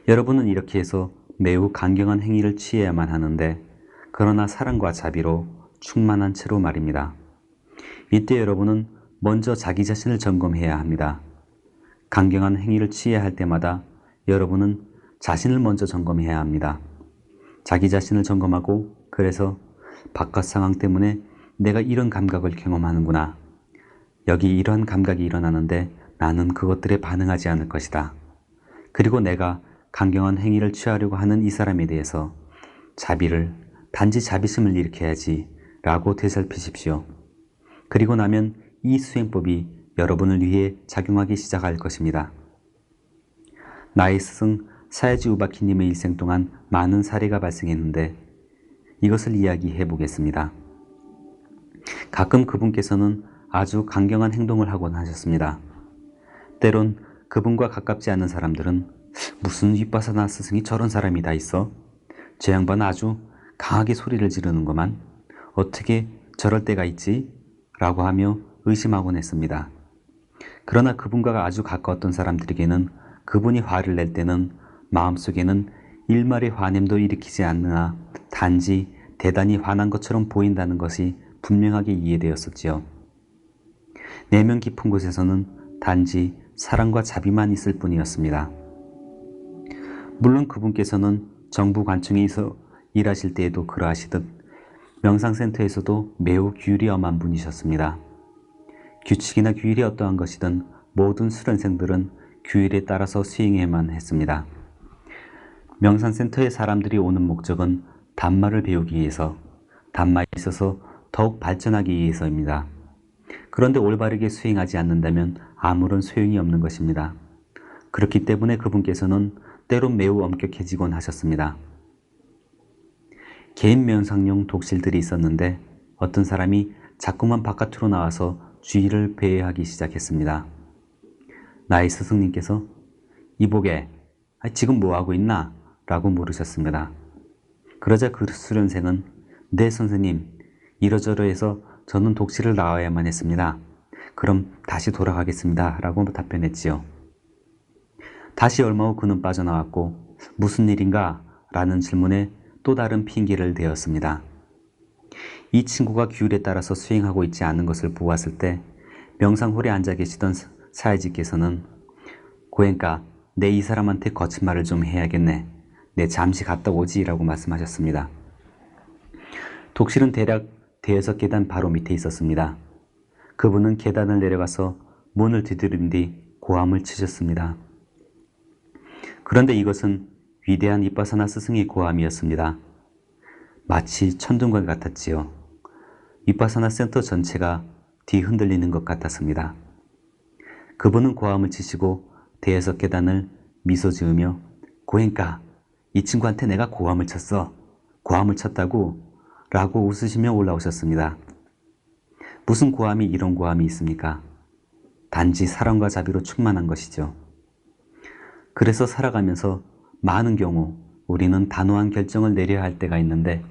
여러분은 이렇게 해서 매우 강경한 행위를 취해야만 하는데 그러나 사랑과 자비로 충만한 채로 말입니다. 이때 여러분은 먼저 자기 자신을 점검해야 합니다. 강경한 행위를 취해야 할 때마다 여러분은 자신을 먼저 점검해야 합니다. 자기 자신을 점검하고 그래서 바깥 상황 때문에 내가 이런 감각을 경험하는구나. 여기 이러한 감각이 일어나는데 나는 그것들에 반응하지 않을 것이다. 그리고 내가 강경한 행위를 취하려고 하는 이 사람에 대해서 단지 자비심을 일으켜야지 라고 되살피십시오. 그리고 나면 이 수행법이 여러분을 위해 작용하기 시작할 것입니다. 나의 스승 사야지 우바키님의 일생 동안 많은 사례가 발생했는데 이것을 이야기해 보겠습니다. 가끔 그분께서는 아주 강경한 행동을 하곤 하셨습니다. 때론 그분과 가깝지 않은 사람들은 무슨 윗바사나 스승이 저런 사람이 다 있어? 저 양반 아주 강하게 소리를 지르는구만. 어떻게 저럴 때가 있지? 라고 하며 의심하곤 했습니다. 그러나 그분과 아주 가까웠던 사람들에게는 그분이 화를 낼 때는 마음속에는 일말의 화냄도 일으키지 않으나 단지 대단히 화난 것처럼 보인다는 것이 분명하게 이해되었었지요. 내면 깊은 곳에서는 단지 사랑과 자비만 있을 뿐이었습니다. 물론 그분께서는 정부 관청에서 일하실 때에도 그러하시듯 명상센터에서도 매우 규율이 엄한 분이셨습니다. 규칙이나 규율이 어떠한 것이든 모든 수련생들은 규율에 따라서 수행해야만 했습니다. 명상센터에 사람들이 오는 목적은 단마를 배우기 위해서, 단마에 있어서 더욱 발전하기 위해서입니다. 그런데 올바르게 수행하지 않는다면 아무런 소용이 없는 것입니다. 그렇기 때문에 그분께서는 때론 매우 엄격해지곤 하셨습니다. 개인 명상용 독실들이 있었는데 어떤 사람이 자꾸만 바깥으로 나와서 주의를 배회하기 시작했습니다. 나의 스승님께서 이보게, 지금 뭐하고 있나? 라고 물으셨습니다. 그러자 그 수련생은 네 선생님, 이러저러해서 저는 독실을 나와야만 했습니다. 그럼 다시 돌아가겠습니다. 라고 답변했지요. 다시 얼마 후 그는 빠져나왔고 무슨 일인가? 라는 질문에 또 다른 핑계를 대었습니다. 이 친구가 규율에 따라서 수행하고 있지 않은 것을 보았을 때 명상홀에 앉아 계시던 사회지께서는 고행가, 내 이 사람한테 거친 말을 좀 해야겠네. 내 잠시 갔다 오지 라고 말씀하셨습니다. 독실은 대략 대여섯 계단 바로 밑에 있었습니다. 그분은 계단을 내려가서 문을 두드린 뒤 고함을 치셨습니다. 그런데 이것은 위대한 윗바사나 스승의 고함이었습니다. 마치 천둥과 같았지요. 윗바사나 센터 전체가 뒤흔들리는 것 같았습니다. 그분은 고함을 치시고 대여섯 계단을 미소 지으며 고행가, 이 친구한테 내가 고함을 쳤어. 고함을 쳤다고? 라고 웃으시며 올라오셨습니다. 무슨 고함이 이런 고함이 있습니까? 단지 사랑과 자비로 충만한 것이죠. 그래서 살아가면서 많은 경우 우리는 단호한 결정을 내려야 할 때가 있는데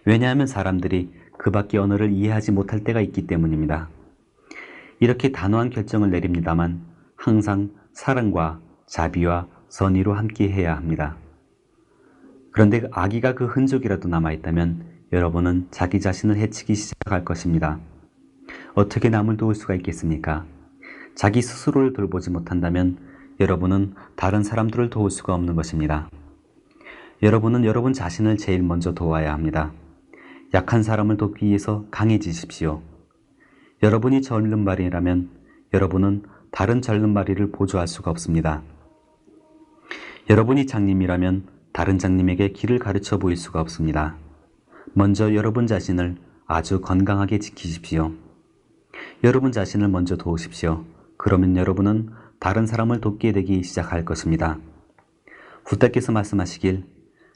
왜냐하면 사람들이 그 밖의 언어를 이해하지 못할 때가 있기 때문입니다. 이렇게 단호한 결정을 내립니다만 항상 사랑과 자비와 선의로 함께 해야 합니다. 그런데 악의가 그 흔적이라도 남아있다면 여러분은 자기 자신을 해치기 시작할 것입니다. 어떻게 남을 도울 수가 있겠습니까? 자기 스스로를 돌보지 못한다면 여러분은 다른 사람들을 도울 수가 없는 것입니다. 여러분은 여러분 자신을 제일 먼저 도와야 합니다. 약한 사람을 돕기 위해서 강해지십시오. 여러분이 절름발이라면 여러분은 다른 절름발이를 보조할 수가 없습니다. 여러분이 장님이라면 다른 장님에게 길을 가르쳐 보일 수가 없습니다. 먼저 여러분 자신을 아주 건강하게 지키십시오. 여러분 자신을 먼저 도우십시오. 그러면 여러분은 다른 사람을 돕게 되기 시작할 것입니다. 부처께서 말씀하시길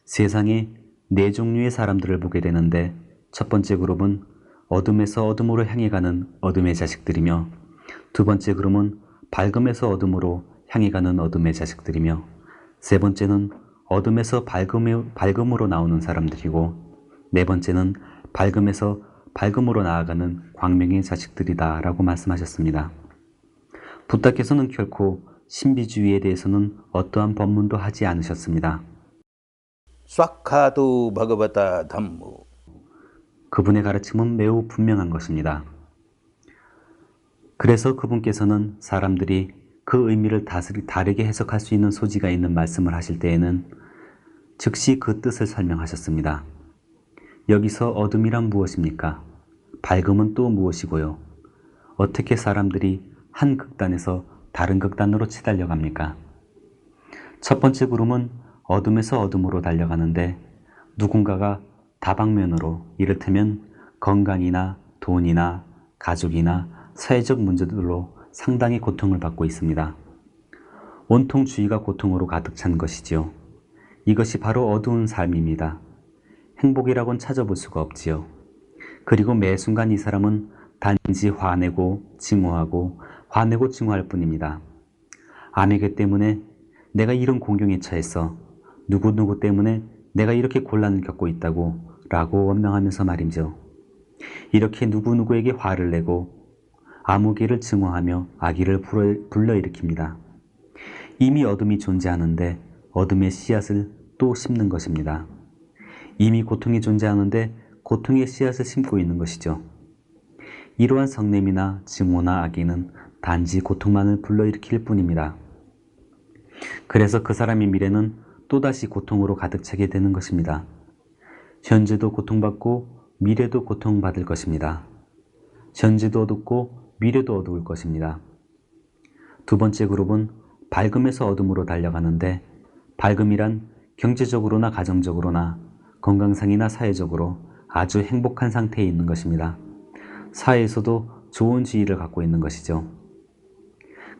세상에 네 종류의 사람들을 보게 되는데 첫 번째 그룹은 어둠에서 어둠으로 향해 가는 어둠의 자식들이며 두 번째 그룹은 밝음에서 어둠으로 향해 가는 어둠의 자식들이며 세 번째는 어둠에서 밝음으로 나오는 사람들이고 네 번째는 밝음에서 밝음으로 나아가는 광명의 자식들이다 라고 말씀하셨습니다. 부처께서는 결코 신비주의에 대해서는 어떠한 법문도 하지 않으셨습니다. 싹하도 바가바타 담모. 그분의 가르침은 매우 분명한 것입니다. 그래서 그분께서는 사람들이 그 의미를 다르게 해석할 수 있는 소지가 있는 말씀을 하실 때에는 즉시 그 뜻을 설명하셨습니다. 여기서 어둠이란 무엇입니까? 밝음은 또 무엇이고요? 어떻게 사람들이 한 극단에서 다른 극단으로 치달려갑니까? 첫 번째 그룹은 어둠에서 어둠으로 달려가는데 누군가가 다방면으로 이를테면 건강이나 돈이나 가족이나 사회적 문제들로 상당히 고통을 받고 있습니다. 온통 주위가 고통으로 가득 찬 것이지요. 이것이 바로 어두운 삶입니다. 행복이라고는 찾아볼 수가 없지요. 그리고 매 순간 이 사람은 단지 화내고 증오하고 화내고 증오할 뿐입니다. 아내게 때문에 내가 이런 공경에 처했어. 누구누구 때문에 내가 이렇게 곤란을 겪고 있다고 라고 원망하면서 말이죠. 이렇게 누구누구에게 화를 내고 아무개를 증오하며 악의를 불러일으킵니다. 이미 어둠이 존재하는데 어둠의 씨앗을 또 심는 것입니다. 이미 고통이 존재하는데 고통의 씨앗을 심고 있는 것이죠. 이러한 성냄이나 증오나 악의는 단지 고통만을 불러일으킬 뿐입니다. 그래서 그 사람의 미래는 또다시 고통으로 가득 차게 되는 것입니다. 현재도 고통받고 미래도 고통받을 것입니다. 현재도 어둡고 미래도 어두울 것입니다. 두 번째 그룹은 밝음에서 어둠으로 달려가는데 밝음이란 경제적으로나 가정적으로나 건강상이나 사회적으로 아주 행복한 상태에 있는 것입니다. 사회에서도 좋은 지위를 갖고 있는 것이죠.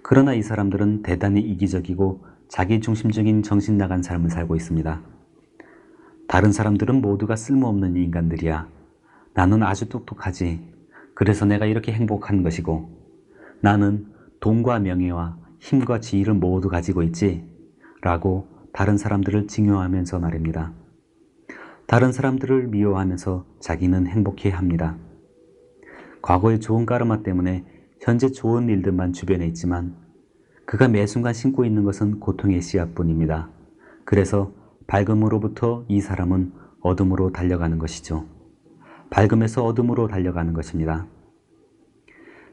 그러나 이 사람들은 대단히 이기적이고 자기중심적인 정신 나간 삶을 살고 있습니다. 다른 사람들은 모두가 쓸모없는 인간들이야. 나는 아주 똑똑하지. 그래서 내가 이렇게 행복한 것이고 나는 돈과 명예와 힘과 지위를 모두 가지고 있지. 라고 다른 사람들을 징용하면서 말입니다. 다른 사람들을 미워하면서 자기는 행복해합니다. 과거의 좋은 까르마 때문에 현재 좋은 일들만 주변에 있지만 그가 매 순간 심고 있는 것은 고통의 씨앗뿐입니다. 그래서 밝음으로부터 이 사람은 어둠으로 달려가는 것이죠. 밝음에서 어둠으로 달려가는 것입니다.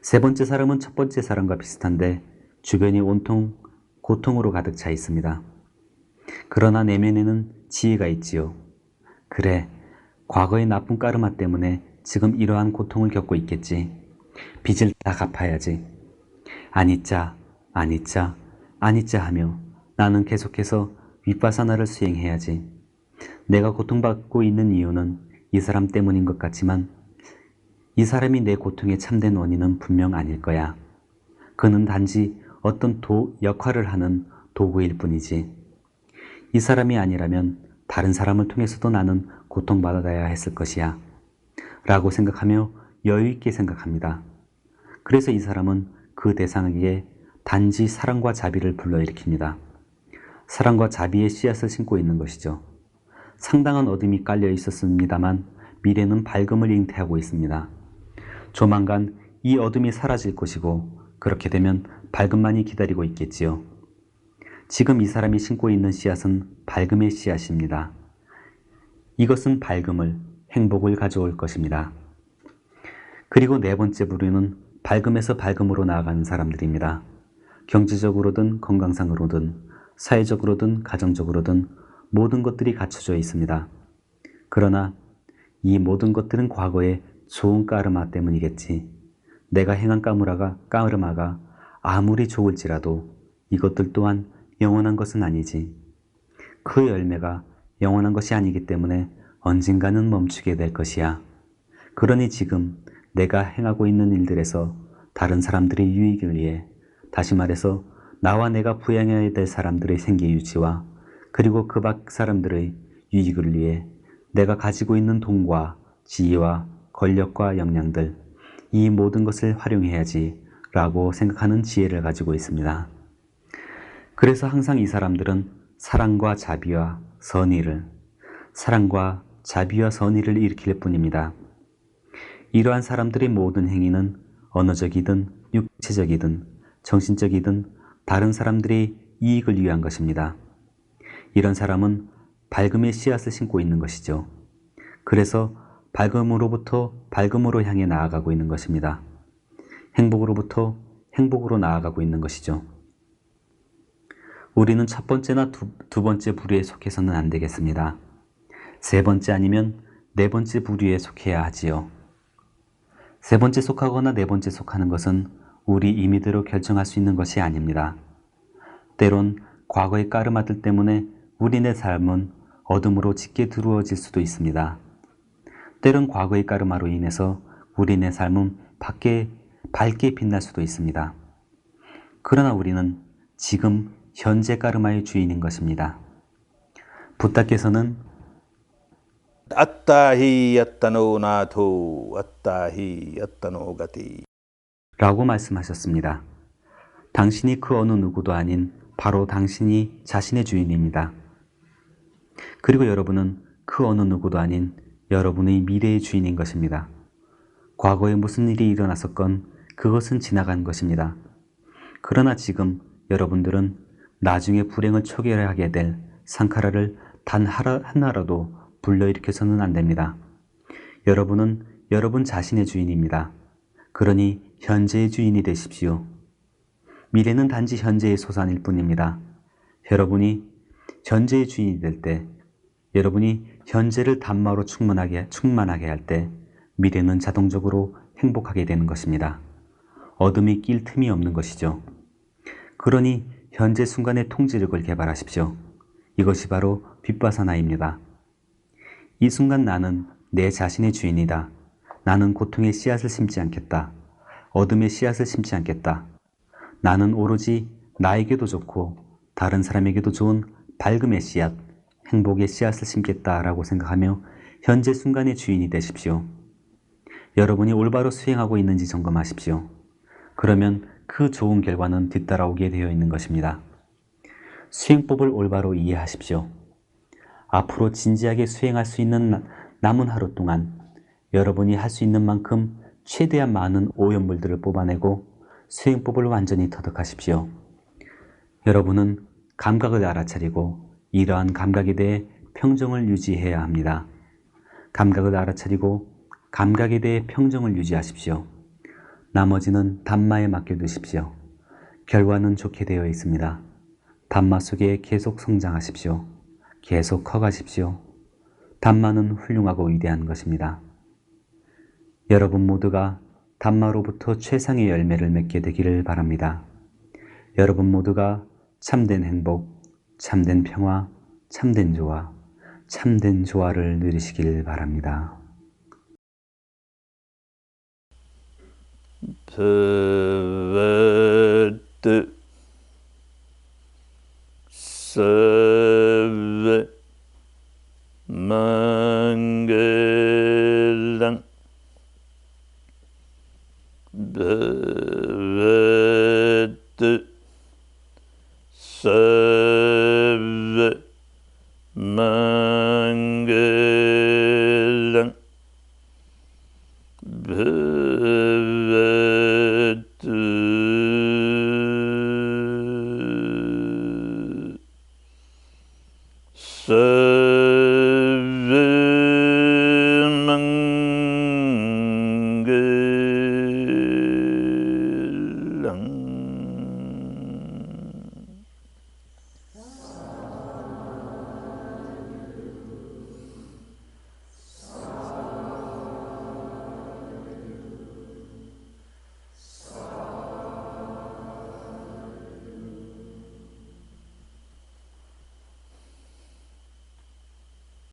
세 번째 사람은 첫 번째 사람과 비슷한데 주변이 온통 고통으로 가득 차 있습니다. 그러나 내면에는 지혜가 있지요. 그래, 과거의 나쁜 까르마 때문에 지금 이러한 고통을 겪고 있겠지. 빚을 다 갚아야지. 아니짜, 아니짜, 아니짜 하며 나는 계속해서 윗바사나를 수행해야지. 내가 고통받고 있는 이유는 이 사람 때문인 것 같지만 이 사람이 내 고통의 참된 원인은 분명 아닐 거야. 그는 단지 어떤 역할을 하는 도구일 뿐이지. 이 사람이 아니라면 다른 사람을 통해서도 나는 고통받아야 했을 것이야. 라고 생각하며 여유있게 생각합니다. 그래서 이 사람은 그 대상에게 단지 사랑과 자비를 불러일으킵니다. 사랑과 자비의 씨앗을 심고 있는 것이죠. 상당한 어둠이 깔려 있었습니다만 미래는 밝음을 잉태하고 있습니다. 조만간 이 어둠이 사라질 것이고 그렇게 되면 밝음만이 기다리고 있겠지요. 지금 이 사람이 심고 있는 씨앗은 밝음의 씨앗입니다. 이것은 밝음을, 행복을 가져올 것입니다. 그리고 네 번째 부류는 밝음에서 밝음으로 나아가는 사람들입니다. 경제적으로든 건강상으로든 사회적으로든 가정적으로든 모든 것들이 갖춰져 있습니다. 그러나 이 모든 것들은 과거의 좋은 까르마 때문이겠지. 내가 행한 까르마가 아무리 좋을지라도 이것들 또한 영원한 것은 아니지. 그 열매가 영원한 것이 아니기 때문에 언젠가는 멈추게 될 것이야. 그러니 지금 내가 행하고 있는 일들에서 다른 사람들의 유익을 위해, 다시 말해서 나와 내가 부양해야 될 사람들의 생계 유지와 그리고 그 밖 사람들의 유익을 위해 내가 가지고 있는 돈과 지위와 권력과 역량들, 이 모든 것을 활용해야지 라고 생각하는 지혜를 가지고 있습니다. 그래서 항상 이 사람들은 사랑과 자비와 선의를 일으킬 뿐입니다. 이러한 사람들의 모든 행위는 언어적이든 육체적이든 정신적이든 다른 사람들의 이익을 위한 것입니다. 이런 사람은 밝음의 씨앗을 심고 있는 것이죠. 그래서 밝음으로부터 밝음으로 향해 나아가고 있는 것입니다. 행복으로부터 행복으로 나아가고 있는 것이죠. 우리는 첫 번째나 두 번째 부류에 속해서는 안 되겠습니다. 세 번째 아니면 네 번째 부류에 속해야 하지요. 세 번째 속하거나 네 번째 속하는 것은 우리 임의대로 결정할 수 있는 것이 아닙니다. 때론 과거의 까르마들 때문에 우리네 삶은 어둠으로 짙게 두루어질 수도 있습니다. 때론 과거의 까르마로 인해서 우리네 삶은 밝게 빛날 수도 있습니다. 그러나 우리는 지금 현재 까르마의 주인인 것입니다. 부다께서는 아따히 아따노 나토 아따히 아따노 가티 라고 말씀하셨습니다. 당신이 그 어느 누구도 아닌 바로 당신이 자신의 주인입니다. 그리고 여러분은 그 어느 누구도 아닌 여러분의 미래의 주인인 것입니다. 과거에 무슨 일이 일어났었건 그것은 지나간 것입니다. 그러나 지금 여러분들은 나중에 불행을 초래하게 될 상카라를 단 하나라도 불러일으켜서는 안 됩니다. 여러분은 여러분 자신의 주인입니다. 그러니 현재의 주인이 되십시오. 미래는 단지 현재의 소산일 뿐입니다. 여러분이 현재의 주인이 될 때, 여러분이 현재를 단마로 충만하게 할 때 미래는 자동적으로 행복하게 되는 것입니다. 어둠이 낄 틈이 없는 것이죠. 그러니 현재 순간의 통제력을 개발하십시오. 이것이 바로 빗바사나입니다. 이 순간 나는 내 자신의 주인이다. 나는 고통의 씨앗을 심지 않겠다. 어둠의 씨앗을 심지 않겠다. 나는 오로지 나에게도 좋고 다른 사람에게도 좋은 밝음의 씨앗, 행복의 씨앗을 심겠다라고 생각하며 현재 순간의 주인이 되십시오. 여러분이 올바로 수행하고 있는지 점검하십시오. 그러면 그 좋은 결과는 뒤따라오게 되어 있는 것입니다. 수행법을 올바로 이해하십시오. 앞으로 진지하게 수행할 수 있는 남은 하루 동안 여러분이 할 수 있는 만큼 최대한 많은 오염물들을 뽑아내고 수행법을 완전히 터득하십시오. 여러분은 감각을 알아차리고 이러한 감각에 대해 평정을 유지해야 합니다. 감각을 알아차리고 감각에 대해 평정을 유지하십시오. 나머지는 담마에 맡겨두십시오. 결과는 좋게 되어 있습니다. 담마 속에 계속 성장하십시오. 계속 커가십시오. 담마는 훌륭하고 위대한 것입니다. 여러분 모두가 담마로부터 최상의 열매를 맺게 되기를 바랍니다. 여러분 모두가 참된 행복, 참된 평화, 참된 조화, 참된 조화를 누리시길 바랍니다. Bhavad Sarva Mangalam Bhavad Sarva Mangalam Bhavad